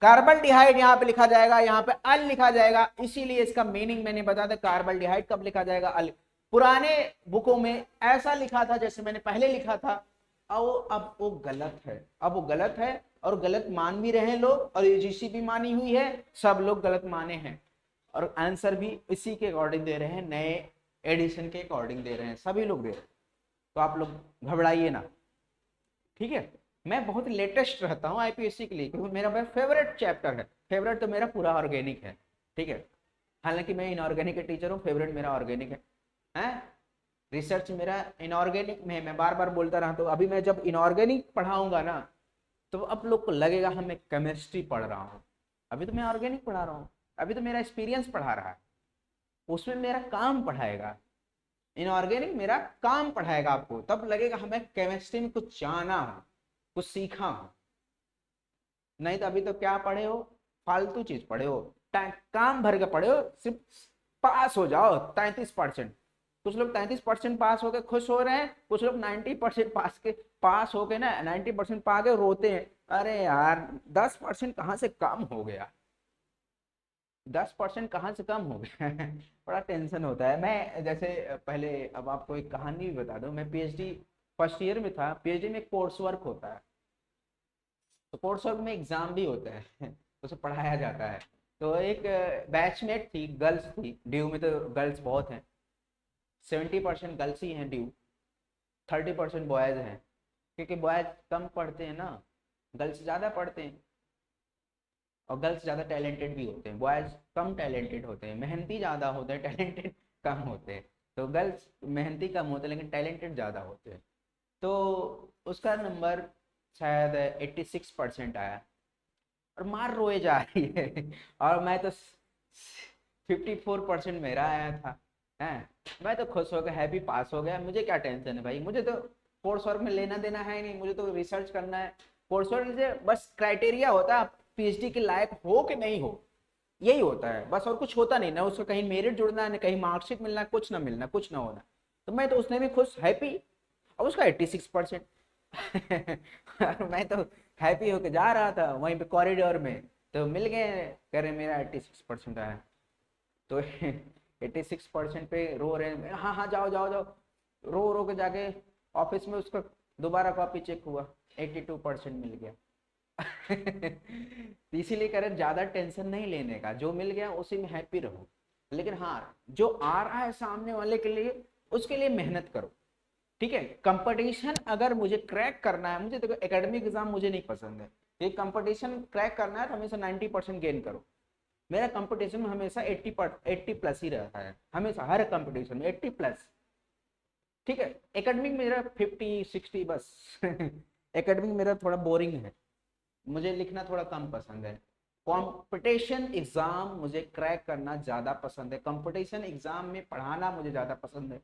कार्बल्डिहाइड यहां पे लिखा जाएगा, यहां पे अल लिखा जाएगा, इसीलिए इसका मीनिंग मैंने बताया था। कार्बल्डिहाइड कब लिखा जाएगा, अल। पुराने बुकों में ऐसा लिखा था जैसे मैंने पहले लिखा था, अब वो गलत है, अब वो गलत है, और गलत मान भी रहे हैं लोग, और यूजीसी भी मानी हुई है, सब लोग गलत माने हैं, और आंसर भी इसी के अकॉर्डिंग दे रहे हैं, नए एडिशन के अकॉर्डिंग दे रहे हैं, सभी लोग दे रहे हैं। तो आप लोग घबराइए ना, ठीक है। मैं बहुत लेटेस्ट रहता हूँ आईपीएससी के लिए, क्योंकि मेरा फेवरेट चैप्टर है। फेवरेट तो मेरा पूरा ऑर्गेनिक है, ठीक है। हालांकि मैं इनऑर्गेनिक का टीचर हूँ, फेवरेट मेरा ऑर्गेनिक है। रिसर्च मेरा इनऑर्गेनिक में है, मैं बार बार बोलता रहा। तो अभी मैं जब इनऑर्गेनिक पढ़ाऊंगा ना, तो अब लोग को लगेगा हम मैं केमिस्ट्री पढ़ रहा हूँ। अभी तो मैं ऑर्गेनिक पढ़ा रहा हूँ, अभी तो मेरा एक्सपीरियंस पढ़ा रहा है, उसमें मेरा काम पढ़ाएगा, इनऑर्गेनिक मेरा काम पढ़ाएगा आपको, तब लगेगा हमें केमिस्ट्री में कुछ जाना हो, कुछ सीखा हो। नहीं तो अभी तो क्या पढ़े हो, फालतू चीज पढ़े हो, काम भर के पढ़े हो, सिर्फ पास हो जाओ 33%। कुछ लोग 33% पास होके खुश हो रहे हैं, कुछ लोग 90% पास होके ना 90% पा के रोते हैं, अरे यार 10% कहाँ से कम हो गया, 10% कहाँ से कम हो गया। बड़ा टेंशन होता है। मैं जैसे पहले, अब आपको एक कहानी भी बता दूं, मैं पीएचडी फर्स्ट ईयर में था। पीएचडी में कोर्स वर्क होता है, तो कोर्स वर्क में एग्जाम भी होता है, उसे पढ़ाया जाता है। तो एक बैचमेट थी, गर्ल्स थी, ड्यू में तो गर्ल्स बहुत हैं, 70% गर्ल्स ही हैं ड्यू, 30% बॉयज हैं, क्योंकि बॉयज कम पढ़ते हैं ना, गर्ल्स ज़्यादा पढ़ते हैं, और गर्ल्स ज़्यादा टैलेंटेड भी होते हैं, बॉयज कम टैलेंटेड होते हैं, मेहनती ज़्यादा होते हैं, टैलेंटेड कम होते हैं। तो गर्ल्स मेहनती कम होते हैं लेकिन टैलेंटेड ज़्यादा होते हैं। तो उसका नंबर शायद 86% आया, और मार रोए जा रही है, और मैं तो 54% मेरा आया था। हैं, मैं तो खुश हो गया, हैप्पी, पास हो गया, मुझे क्या टेंशन है भाई, मुझे तो कोर्स वर्क में लेना देना है नहीं, मुझे तो रिसर्च करना है। कोर्स वर्क से बस क्राइटेरिया होता है पीएचडी के लायक हो कि नहीं हो, यही होता है बस, और कुछ होता नहीं ना, उसका कहीं मेरिट जुड़ना है, कहीं मार्कशीट मिलना, कुछ ना मिलना, कुछ ना होना। तो मैं तो उसने भी खुश, हैप्पी, और उसका 86%। और मैं तो हैप्पी होके जा रहा था वहीं पे कॉरिडोर में, तो मिल गए, कह रहे मेरा 86% आया। तो 86% पे रो रहे हैं, हाँ हाँ जाओ जाओ जाओ, रो रो के जाके ऑफिस में उसका दोबारा कॉपी चेक हुआ, 82% मिल गया। इसीलिए कह रहे ज्यादा टेंशन नहीं लेने का, जो मिल गया उसी में हैप्पी रहो, लेकिन हाँ जो आ रहा है सामने वाले के लिए, उसके लिए मेहनत करो, ठीक है। कंपटीशन अगर मुझे क्रैक करना है, मुझे देखो एकेडमिक एग्जाम मुझे नहीं पसंद है, ये कंपटीशन क्रैक करना है तो हमेशा 90% गेन करो। मेरा कंपटीशन में हमेशा 80 प्लस ही रहता है, हमेशा हर कंपटीशन में 80+, ठीक है। एकेडमिक मेरा 50-60 बस। एकेडमिक मेरा थोड़ा बोरिंग है, मुझे लिखना थोड़ा कम पसंद है। कंपटीशन एग्जाम मुझे क्रैक करना ज़्यादा पसंद है, कंपटीशन एग्जाम में पढ़ाना मुझे ज़्यादा पसंद है।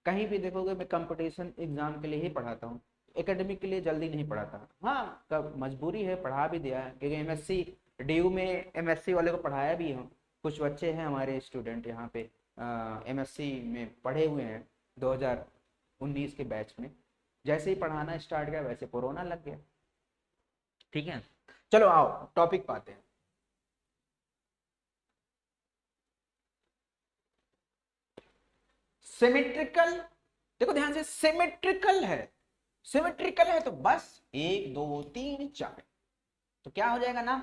कहीं भी देखोगे मैं कंपटीशन एग्जाम के लिए ही पढ़ाता हूँ, एकेडमिक के लिए जल्दी नहीं पढ़ाता। हाँ कब मजबूरी है, पढ़ा भी दिया है, क्योंकि एमएससी ड्यू में एमएससी वाले को पढ़ाया भी हूँ। कुछ बच्चे हैं हमारे स्टूडेंट यहाँ पे एमएससी में पढ़े हुए हैं 2019 के बैच में। जैसे ही पढ़ाना स्टार्ट किया वैसे कोरोना लग गया, ठीक है। चलो आओ टॉपिक पाते हैं। सिमेट्रिकल, देखो ध्यान से, सिमेट्रिकल है, सिमेट्रिकल है तो बस 1 2 3 4, तो क्या हो जाएगा ना,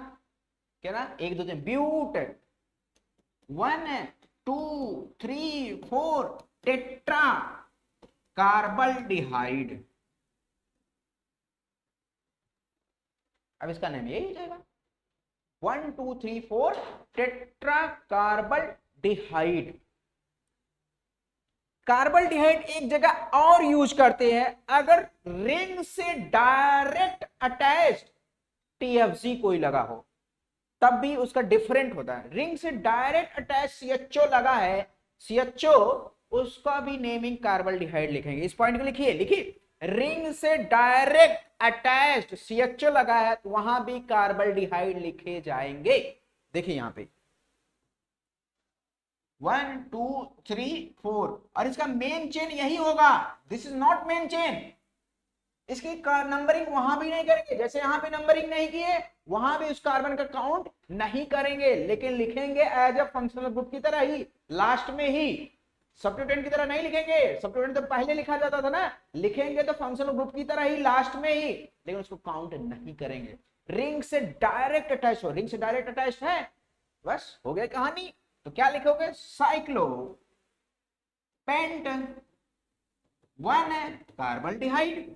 क्या ना, 1 2 3 ब्यूट, 1 2 3 4 टेट्रा कार्बल्डिहाइड। अब इसका नाम यही हो जाएगा 1 2 3 4 टेट्रा कार्बल्डिहाइड। कार्बल्डिहाइड एक जगह और यूज करते हैं, अगर रिंग से डायरेक्ट अटैच्ड टीएफजी कोई लगा हो, तब भी उसका डिफरेंट होता है। रिंग से डायरेक्ट अटैच सीएचओ लगा है, सीएचओ, उसका भी नेमिंग कार्बल्डिहाइड लिखेंगे। इस पॉइंट को लिखिए, लिखिए, रिंग से डायरेक्ट अटैच्ड सीएचओ लगा है तो वहां भी कार्बल्डिहाइड लिखे जाएंगे। देखिए यहां पे 1 2 3 4, और इसका मेन चेन यही होगा, this is not main chain. इसकी नंबरिंग वहां भी नहीं करेंगे, जैसे यहां पे नंबरिंग नहीं किए वहां भी उस कार्बन का काउंट नहीं करेंगे, लेकिन लिखेंगे एज अ फंक्शनल ग्रुप की तरह ही, लास्ट में ही। सब्स्टिट्यूएंट की तरह नहीं लिखेंगे, सब्स्टिट्यूएंट तो पहले लिखा जाता था ना, लिखेंगे तो फंक्शनल ग्रुप की तरह ही लास्ट में ही, लेकिन उसको काउंट नहीं करेंगे। रिंग से डायरेक्ट अटैच हो, रिंग से डायरेक्ट अटैच है, बस हो गया कहानी। तो क्या लिखोगे, साइक्लो पेंट 1 कार्बल्डिहाइड,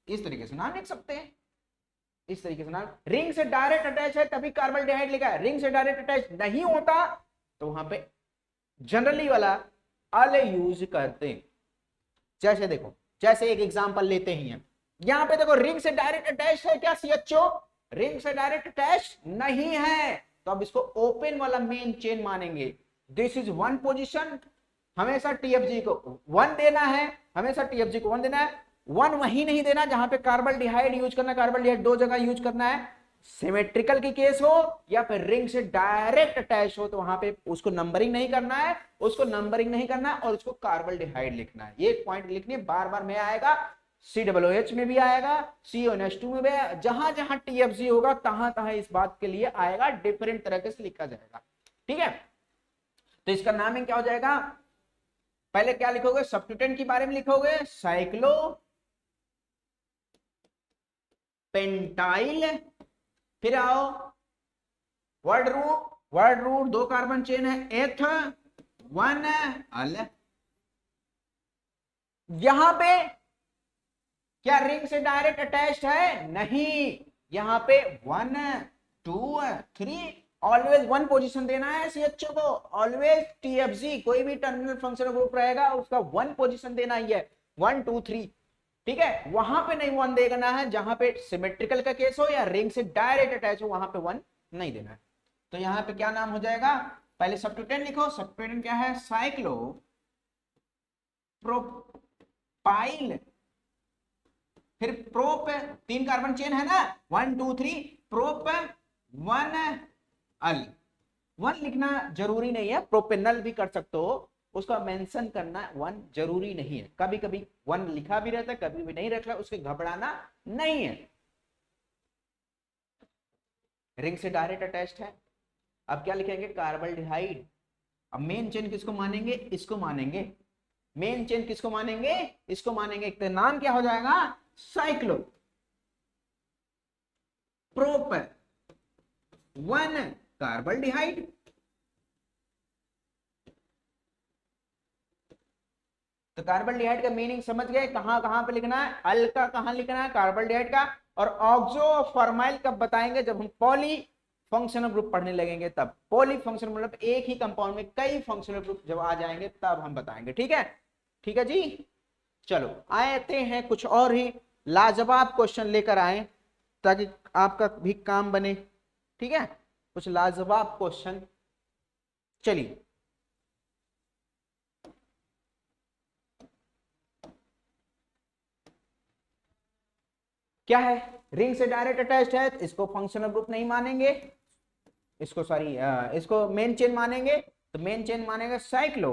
इस तरीके से नाम लिख सकते हैं, इस तरीके से नाम। रिंग से डायरेक्ट अटैच है तभी कार्बल्डिहाइड लिखा है, रिंग से डायरेक्ट अटैच नहीं होता तो वहां पे जनरली वाला अल यूज करते हैं। जैसे देखो, जैसे एक एग्जांपल लेते ही हैं, यहां पे देखो रिंग से डायरेक्ट अटैच है क्या सीएचओ, रिंग से डायरेक्ट अटैच नहीं है, तो अब इसको ओपन वाला मेन चेन मानेंगे। दिस इज वन पोजीशन, हमेशा टीएफजी को 1 देना है, हमेशा टीएफजी को 1 देना है। 1 वहीं नहीं देना जहां पे कार्बोल्डिहाइड यूज करना, कार्बोल्डिहाइड 2 जगह यूज करना है। सिमेट्रिकल की केस हो या फिर रिंग से डायरेक्ट अटैच हो तो वहां पे उसको नंबरिंग नहीं करना है, उसको नंबरिंग नहीं करना है और उसको कार्बोल्डिहाइड लिखना है। ये पॉइंट लिखनी है, बार बार में आएगा, COOH में भी आएगा, CONH2 में भी आएगा, जहां जहां TFG होगा तहां तहां इस बात के लिए आएगा, डिफरेंट तरीके से लिखा जाएगा। ठीक है, तो इसका नाम क्या हो जाएगा, पहले क्या लिखोगे, सब्स्टिट्यूएंट के बारे में लिखोगे, साइक्लो पेंटाइल, फिर आओ वर्ड रूट 2 कार्बन चेन है, एथ 1 अल। यहां पे क्या रिंग से डायरेक्ट अटैच्ड है, नहीं, यहां पे 1 2 3 ऑलवेज 1 पोजीशन देना है CHO को, ऑलवेज TFG कोई भी टर्मिनल फंक्शनल ग्रुप रहेगा उसका 1 पोजीशन देना ही है, 1 2 3। ठीक है, वहां पे नहीं 1 देना है, जहां पे सिमेट्रिकल का केस हो या रिंग से डायरेक्ट अटैच हो वहां पे 1 नहीं देना है। तो यहां पे क्या नाम हो जाएगा, पहले सब्स्टिट्यूएंट लिखो, सब्स्टिट्यूएंट क्या है, साइक्लो प्रोपाइल, फिर प्रोप 3 कार्बन चेन है ना, 1 2 3 प्रोप 1 अल। 1 लिखना जरूरी नहीं है, प्रोपेनल भी कर सकते हो, उसका मेंशन करना 1 जरूरी नहीं है, कभी कभी 1 लिखा भी रहता है, कभी भी नहीं रखा, उसके घबराना नहीं है। रिंग से डायरेक्ट अटैच्ड है। अब क्या लिखेंगे, कार्बोल्डिहाइड। अब मेन चेन किसको मानेंगे, इसको मानेंगे, मेन चेन किसको मानेंगे, इसको मानेंगे, तो नाम क्या हो जाएगा, साइक्लो प्रोप 1 कार्बोल्डिहाइड। तो कार्बोल्डिहाइड का मीनिंग समझ गए, कहां कहां पे लिखना है, अल का कहां लिखना है, कार्बोल्डिहाइड का। और ऑक्सो फॉर्माइल कब बताएंगे, जब हम पॉली फंक्शनल ग्रुप पढ़ने लगेंगे तब। पॉली फंक्शनल मतलब एक ही कंपाउंड में कई फंक्शनल ग्रुप जब आ जाएंगे तब हम बताएंगे। ठीक है, ठीक है जी। चलो आते हैं कुछ और ही लाजवाब क्वेश्चन लेकर आए ताकि आपका भी काम बने। ठीक है, कुछ लाजवाब क्वेश्चन, चलिए क्या है, रिंग से डायरेक्ट अटैच्ड है, इसको फंक्शनल ग्रुप नहीं मानेंगे, इसको सॉरी इसको मेन चेन मानेंगे। तो मेन चेन मानेंगे साइक्लो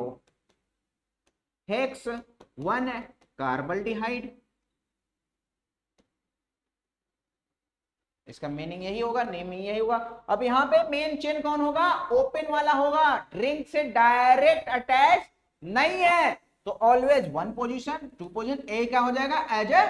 हेक्स 1 कार्बोल्डिहाइड, इसका मीनिंग यही होगा, नेमिंग यही होगा। अब यहाँ पे मेन चेन कौन होगा, ओपन वाला होगा, रिंग से डायरेक्ट अटैच नहीं है, तो ऑलवेज 1 पोजीशन 2 पोजीशन, ए क्या हो जाएगा, एज ए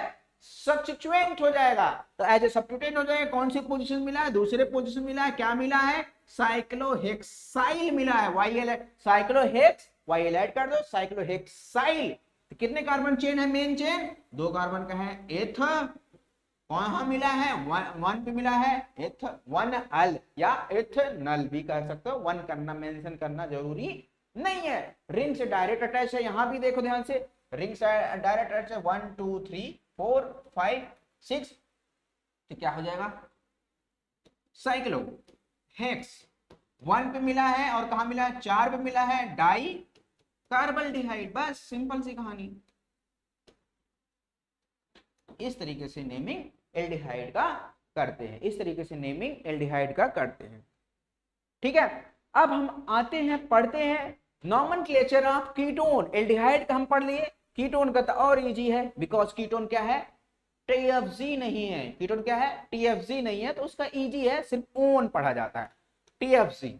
सब्स्टिट्यूएंट हो जाएगा। तो एज ए सब्स्टिट्यूएंट हो जाएगा, कौन सी पोजीशन मिला है, दूसरे पोजीशन मिला है, क्या मिला है, साइक्लोहेक्साइल मिला है, YL साइक्लोहेक्स, YL ऐड कर दो, साइक्लोहेक्साइल। तो कितने कार्बन चेन है, मेन चेन 2 कार्बन का है, एथ कहां मिला है, 1 पे मिला है, एथ 1 अल या एथनल भी कह सकते हो, 1 करना मेंशन करना जरूरी नहीं है। रिंग से डायरेक्ट अटैच है, यहां भी देखो ध्यान से, रिंग से डायरेक्ट अटैच है, 1 2 3 4 5 6, तो क्या हो जाएगा, साइक्लो हेक्स 1 पे मिला है और कहां मिला है, 4 पे मिला है, डाई कार्बोल्डिहाइड। बस सिंपल सी कहानी। इस तरीके से नेमिंग एल्डिहाइड का करते हैं, इस तरीके से नेमिंग एल्डिहाइड का करते हैं। ठीक है, अब हम आते हैं, पढ़ते हैं नॉमेनक्लेचर ऑफ कीटोन। एल्डिहाइड का हम पढ़ लिए, कीटोन का तो और इजी है, बिकॉज कीटोन क्या है, TFG नहीं है, कीटोन क्या है, TFG नहीं है, तो उसका इजी है, सिर्फ ओन पढ़ा जाता है। TFG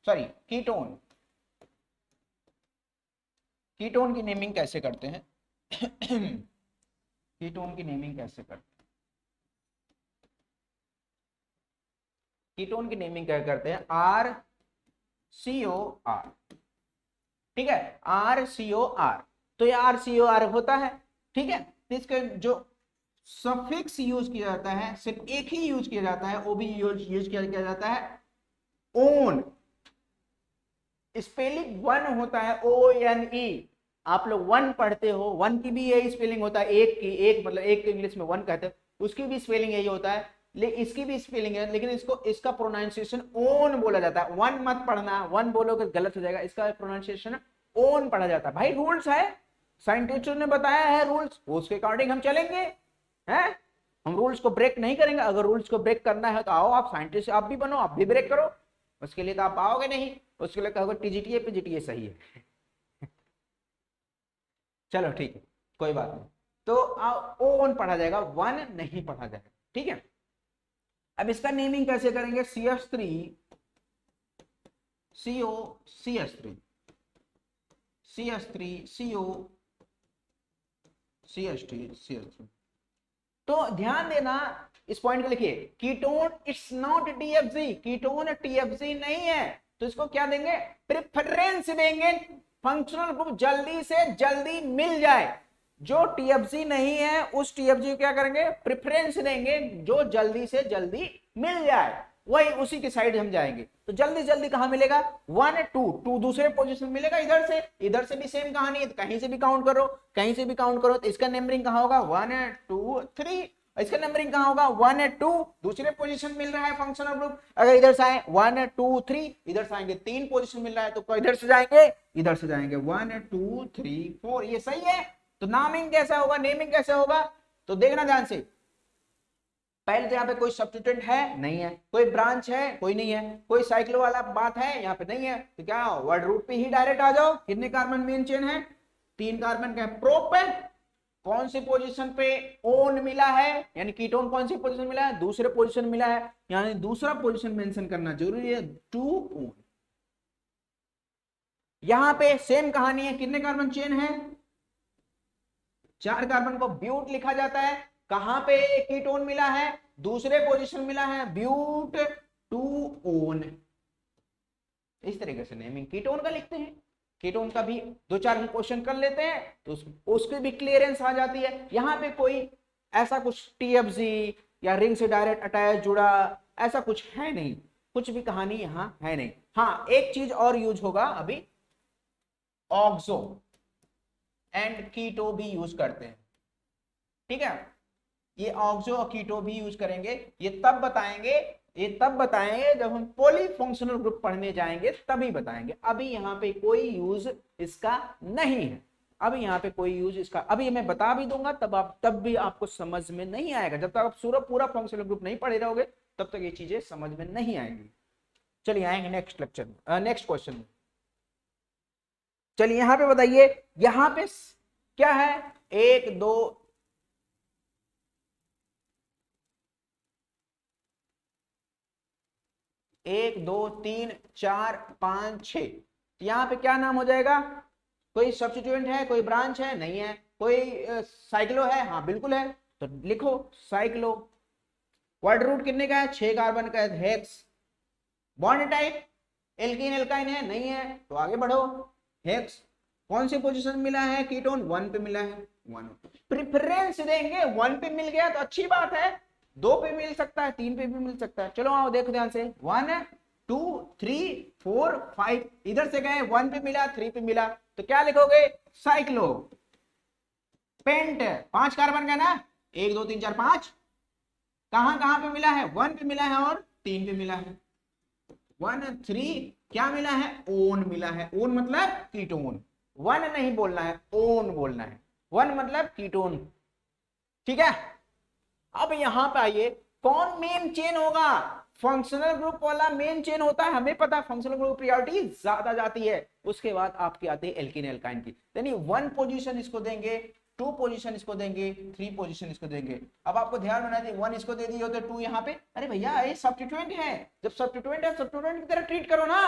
सॉरी कीटोन, कीटोन की नेमिंग कैसे करते हैं कीटोन की नेमिंग कैसे करते हैं, कीटोन की नेमिंग क्या करते हैं, RCOR। ठीक है, RCOR, तो ये RCOR होता है। ठीक है, तो इसका जो सफिक्स यूज किया जाता है, सिर्फ एक ही यूज किया जाता है, वो भी यूज किया जाता है ओन। स्पेलिंग 1 होता है, ONE। आप लोग 1 पढ़ते हो, 1 की भी यही स्पेलिंग होता है, एक की, एक मतलब एक इंग्लिश में 1 कहते हैं, उसकी भी स्पेलिंग यही होता है, इसकी भी स्पेलिंग है, लेकिन इसका प्रोनाउंसिएशन ओन बोला जाता है। वन मत पढ़ना, वन बोलोगे गलत हो जाएगा, इसका प्रोनाउंसिएशन ओन पढ़ा जाता है। भाई रूल्स है, साइंटिस्टों ने बताया है रूल्स, उसके अकॉर्डिंग हम चलेंगे हैं। हम रूल्स को ब्रेक नहीं करेंगे। अगर रूल्स को ब्रेक करना है तो आओ आप साइंटिस्ट, आप भी बनो, आप भी ब्रेक करो। उसके लिए तो आप आओगे नहीं, उसके लिए कहोगे टीजीटीए पे जीटीए सही है। चलो ठीक है, कोई बात नहीं। तो ओन पढ़ा जाएगा, वन नहीं पढ़ा जाएगा, ठीक है। अब इसका नेमिंग कैसे करेंगे? CS3 CO CS3 CS3 CO CS3। तो ध्यान देना, इस पॉइंट को लिखिए, ketone it's not TFG, ketone TFG नहीं है, तो इसको क्या देंगे? प्रेफरेंस देंगे, फंक्शनल ग्रुप जल्दी से जल्दी मिल जाए। जो TFG नहीं है उस TFG को क्या करेंगे? प्रेफरेंस देंगे, जो जल्दी से जल्दी मिल जाए, वही उसी की साइड हम जाएंगे। तो जल्दी जल्दी कहां मिलेगा? 1 2 दूसरे पोजीशन मिलेगा, इधर से भी सेम कहानी है, तो कहीं से भी काउंट करो, कहीं से भी काउंट करो, तो इसका नंबरिंग कहां होगा? 1 2 3। इसका नंबरिंग कहां होगा? 1 2, दूसरे पोजीशन मिल रहा है फंक्शनल ग्रुप। अगर इधर से आए 1 2 3, इधर से आएंगे 3 पोजीशन मिल रहा है, तो इधर से जाएंगे, इधर से जाएंगे 1 2 3 4, ये सही है। तो नामिंग कैसा होगा, नेमिंग कैसे होगा? तो देखना ध्यान से, पहले तो यहाँ पे कोई सब्स्टिट्यूएंट है नहीं है, कोई ब्रांच है कोई नहीं है, कोई साइक्लो वाला बात है यहाँ पे नहीं है, तो क्या वर्ड रूट पे ही डायरेक्ट आ जाओ। कितने कार्बन मेन चेन है? 3 कार्बन का प्रोप है। कौन सी पोजीशन पे ओन मिला है, यानी कीटोन कौन सी पोजीशन मिला है? दूसरे पोजीशन मिला है, यानी दूसरा पोजीशन मेंशन करना जरूरी है, 2 ओन। यहां पे सेम कहानी है, कितने कार्बन चेन है? 4 कार्बन को ब्यूट लिखा जाता है। कहां पे कीटोन मिला है? दूसरे पोजीशन मिला है, ब्यूट 2 ओन। इस तरीके से नेमिंग कीटोन का लिखते हैं। कीटोन का भी 2-4 क्वेश्चन कर लेते हैं तो उसकी भी क्लियरेंस आ जाती है। यहां पे कोई ऐसा कुछ TFG या रिंग से डायरेक्ट अटैच जुड़ा ऐसा कुछ है नहीं, कुछ भी कहानी यहां है नहीं। हाँ, एक चीज और यूज होगा अभी, ऑक्सो एंड कीटो भी यूज करते हैं, ठीक है। ये ऑक्सो और कीटो भी यूज करेंगे, ये तब बताएंगे जब हम पॉलीफंक्शनल ग्रुप पढ़ने जाएंगे, तभी बताएंगे। अभी यहाँ पे कोई यूज इसका नहीं है, अभी यहाँ पे कोई यूज इसका, अभी मैं बता भी दूंगा तब भी आपको समझ में नहीं आएगा। जब तक आप पूरा फंक्शनल ग्रुप नहीं पढ़े रहोगे तब तक ये चीजें समझ में नहीं आएंगी। चलिए आएंगे नेक्स्ट लेक्चर में, नेक्स्ट क्वेश्चन में। चलिए यहां पे बताइए, यहां पे क्या है? 1 2 1 2 3 4 5 6, यहां पे क्या नाम हो जाएगा? कोई सब्स्टिट्यूएंट है, कोई ब्रांच है नहीं है, कोई साइक्लो है, हाँ बिल्कुल है, तो लिखो साइक्लो। वर्ड रूट कितने का है? 6 कार्बन का है, hex. Bond type alkene alkyne है नहीं है, तो आगे बढ़ो, हेक्स। कौन सी पोजीशन मिला है? कीटोन 1 पे मिला है, 1। प्रेफरेंस देंगे, 1 पे मिल गया तो अच्छी बात है, 2 पे मिल सकता है, 3 पे भी मिल सकता है। चलो आओ देखो ध्यान से, 1 2 3 4 5, इधर से गए 1 पे मिला, 3 पे मिला, तो क्या लिखोगे? साइक्लो। पेंट 5 कार्बन का ना, 1 2 3 4 5, कहां पे मिला है? 1 पे मिला है और 3 पे मिला है, 1 3, क्या मिला है? ओन मिला है। ओन मतलब कीटोन, 1 नहीं बोलना है, ओन बोलना है। 1 मतलब कीटोन, ठीक है। अब यहां पे आइए, कौन मेन चेन होगा? फंक्शनल ग्रुप वाला मेन चेन होता है, हमें पता है फंक्शनल ग्रुप प्रायोरिटी ज्यादा जाती है, उसके बाद आपकी आती है एल्कीन एल्काइन की, यानी 1 पोजीशन इसको देंगे, 2 पोजीशन इसको देंगे, 3 पोजीशन इसको देंगे। अब आपको ध्यान होना चाहिए, 1 इसको दे दी होते 2 यहाँ पे, अरे भैया ये सब्स्टिट्यूएंट है, जब सब्स्टिट्यूएंट है सब्स्टिट्यूएंट की तरह ट्रीट करो ना।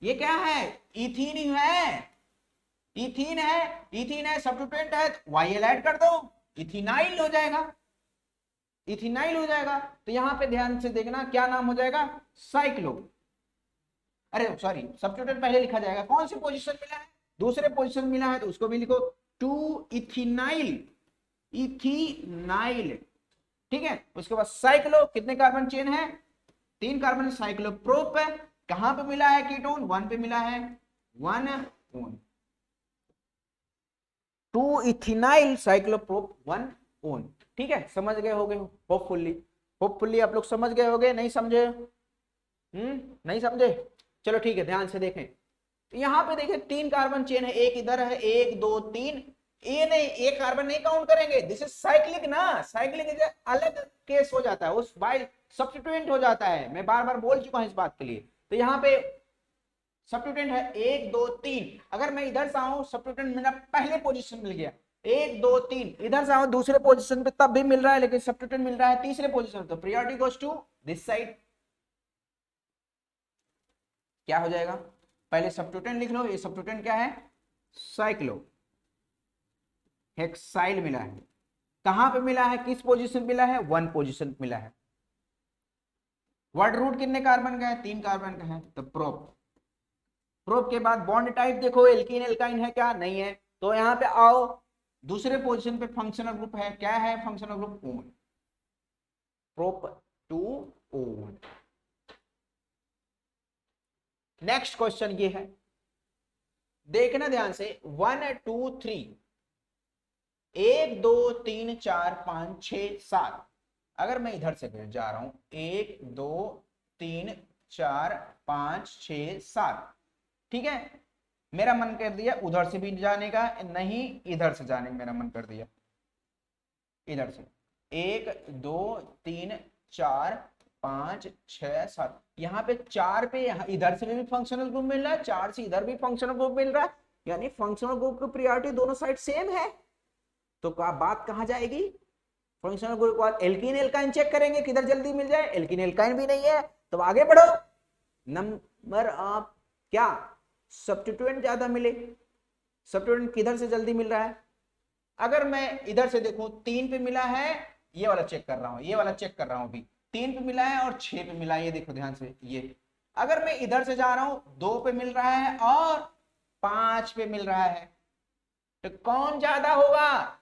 ये क्या है? इथीन है, इथीन है, सब्स्टिट्यूएंट है, YL ऐड कर दो, इथिनाइल हो जाएगा, इथिनाइल हो जाएगा। तो यहां पे ध्यान से देखना, क्या नाम हो जाएगा? साइक्लो। अरे सॉरी, सब्स्टिट्यूएंट पहले लिखा जाएगा, कौन सी पोजीशन मिला है? दूसरे पोजीशन मिला है, तो उसको भी लिखो 2 इथिनाइल, इथिनाइल, ठीक है। उसके बाद साइक्लो, कितने कार्बन चेन है? 3 कार्बन, साइक्लोप्रोप है, कहां पे मिला है? कीटोन 1 पे मिला है, 1 ओन, 2 इथिनाइल साइक्लोप्रोप 1 ओन, ठीक है। समझ गए होगे होपफुली, होपफुली आप लोग समझ गए होंगे, नहीं समझे? नहीं समझे? चलो ठीक है, ध्यान से देखें। तो यहाँ पे देखिए 3 कार्बन चेन है, एक इधर है, 1 2 3, ये नहीं, एक कार्बन नहीं काउंट करेंगे, दिस इज साइक्लिक ना, साइक्लिक इज अलग केस हो जाता है, उस बाय सब्स्टिट्यूएंट हो जाता है, मैं बार बार बोल चुका हूं इस बात के लिए। तो यहाँ पे सब्स्टिट्यूएंट है 1 2 3, अगर मैं इधर से आऊं सब्स्टिट्यूएंट मेरा पहले पोजीशन मिल गया, 1 2 3, इधर से आऊं दूसरे पोजीशन पे तब भी मिल रहा है, लेकिन सब्स्टिट्यूएंट मिल रहा है तीसरे पोजीशन, तो priority goes to this side. क्या हो जाएगा, पहले सब्स्टिट्यूएंट लिख लो, ये सब्स्टिट्यूएंट क्या है, साइक्लो हेक्साइल मिला है, कहां पे मिला है, किस पोजीशन मिला है, 1 पोजीशन मिला है। वर्ड रूट कितने कार्बन का है, 3 कार्बन का है, तो प्रोप, प्रोप के बाद बॉन्ड टाइप देखो एल्कीन एल्काइन है क्या, नहीं है, तो यहां पे आओ दूसरे पोजीशन पे फंक्शनल ग्रुप है, क्या है functional group, own, prop 2 own. Next question ये है, देखना ध्यान से, 1 2 3, 1 2 3 4 5 6 7, अगर मैं इधर से जा रहा हूं 1 2 3 4 5 6 7, ठीक है, मेरा मन कर दिया उधर से भी जाने का, नहीं इधर से जाने का मेरा मन कर दिया, इधर से 1 2 3 4 5 6 7, यहाँ पे 4 पे इधर से भी फंक्शनल ग्रुप मिल रहा है, 4 से इधर भी फंक्शनल ग्रुप मिल रहा है, यानी फंक्शनल ग्रुप की प्रायोरिटी दोनों साइड सेम है। तो बात कहां जाएगी, फंक्शनल ग्रुप के बाद एल्कीन एल्काइन चेक करेंगे किधर जल्दी मिल जाए, एल्कीन एल्काइन भी नहीं है, तो आगे बढ़ो, नंबर ऑफ क्या, सब्स्टिट्यूएंट ज्यादा मिले, सब्स्टिट्यूएंट किधर से जल्दी मिल रहा है, अगर मैं इधर से देखूं 3 पे मिला है, ये वाला चेक कर रहा हूं, ये वाला चेक कर रहा हूं अभी, 3 पे मिला है और 6 पे मिला है, ये देखो ध्यान से, ये अगर मैं इधर से जा रहा हूं 2 पे मिल रहा है और 5 पे मिल रहा है, तो कौन ज्यादा होगा,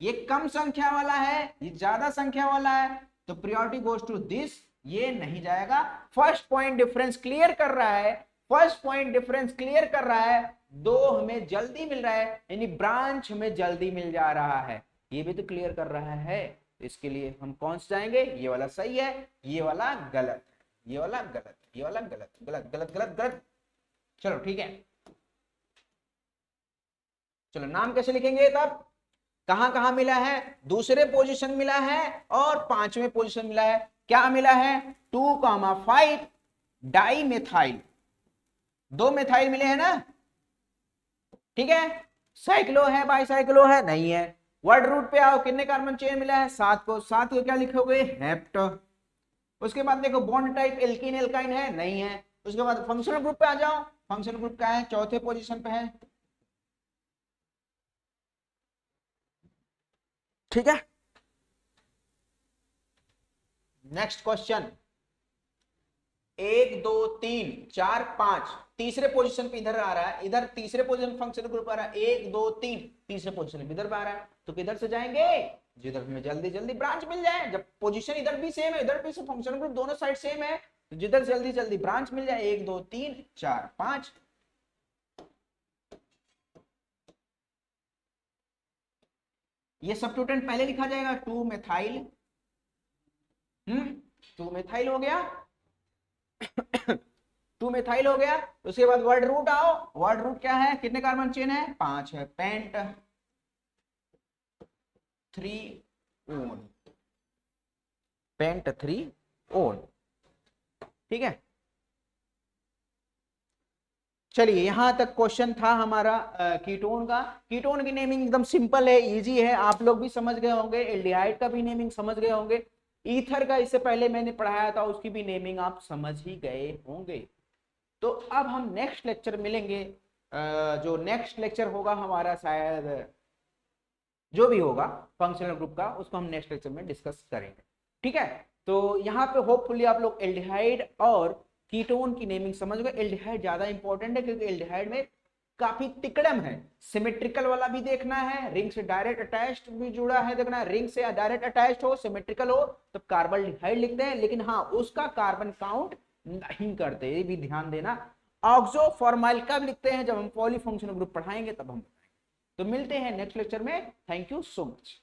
ये कम संख्या वाला है, ये ज्यादा संख्या वाला है, तो प्रायोरिटी गोज टू दिस, ये नहीं जाएगा। फर्स्ट पॉइंट डिफरेंस क्लियर कर रहा है, फर्स्ट पॉइंट डिफरेंस क्लियर कर रहा है, 2 हमें जल्दी मिल रहा है, यानी ब्रांच हमें जल्दी मिल जा रहा है, ये भी तो क्लियर कर रहा है, इसके लिए हम कौन से जाएंगे, ये वाला सही है, ये वाला गलत, ये वाला गलत, ये वाला गलत, गलत गलत गलत गलत। चलो ठीक है, चलो नाम कैसे लिखेंगे, तब कहां कहां मिला है, दूसरे पोजीशन मिला है और 5वें पोजीशन मिला है, क्या मिला है 2,5 डाई मेथाइल, 2 मेथाइल मिले हैं ना, ठीक है, साइक्लो है बाईसाइक्लो है, नहीं है। वर्ड रूट पे आओ, कितने कार्बन चेन मिला है, 7 को, 7 को क्या लिखोगे, हेप्ट। उसके बाद देखो बॉन्ड टाइप एल्कीन एल्काइन है, नहीं है। उसके बाद फंक्शनल ग्रुप पे आ जाओ, फंक्शनल ग्रुप क्या है, चौथे पोजीशन पे है, ठीक है। नेक्स्ट क्वेश्चन, 1 2 3 4 5, तीसरे पोजीशन पे इधर आ रहा है, इधर तीसरे पोजीशन फंक्शनल ग्रुप आ रहा है, 1 2 3, तीसरे पोजीशन पे इधर आ रहा है, तो किधर से जाएंगे, जिधर में जल्दी जल्दी ब्रांच मिल जाए, जब पोजीशन इधर भी सेम है इधर भी फंक्शनल ग्रुप दोनों साइड सेम है, तो जिधर जल्दी जल्दी ब्रांच मिल जाए, 1 2 3 4 5। ये सब्स्टिट्यूएंट पहले लिखा जाएगा 2 मेथाइल, 2 मेथाइल हो गया 2 मेथाइल हो गया। उसके बाद वर्ड रूट आओ, वर्ड रूट क्या है, कितने कार्बन चेन है, 5 है, पेंट 3 ओन, पेंट 3 ओन, ठीक है। चलिए यहां तक क्वेश्चन था हमारा कीटोन का। कीटोन की नेमिंग एकदम सिंपल है, इजी है, आप लोग भी समझ गए होंगे, एल्डिहाइड का भी नेमिंग समझ गए होंगे, ईथर का इससे पहले मैंने पढ़ाया था उसकी भी नेमिंग आप समझ ही गए होंगे। तो अब हम नेक्स्ट लेक्चर मिलेंगे, जो नेक्स्ट लेक्चर होगा हमारा शायद जो भी होगा फंक्शनल ग्रुप का, उसको हम नेक्स्ट लेक्चर में डिस्कस करेंगे, ठीक है। तो यहाँ पे होपफुली आप लोग एल्डिहाइड और कीटोन की नेमिंग समझ गए। एल्डिहाइड ज्यादा इंपॉर्टेंट है क्योंकि एल्डिहाइड में काफी तिकड़म है, सिमेट्रिकल वाला भी देखना है, रिंग से डायरेक्ट अटैच्ड भी जुड़ा है देखना है, रिंग से डायरेक्ट अटैच्ड हो सिमेट्रिकल हो तो कार्बोल्डिहाइड लिखते हैं, लेकिन हाँ उसका कार्बन काउंट नहीं करते, ये भी ध्यान देना। ऑक्सो फॉर्माइल कब लिखते हैं, जब हम पॉलीफंक्शनल ग्रुप पढ़ाएंगे तब हम। तो मिलते हैं नेक्स्ट लेक्चर में, थैंक यू सो मच।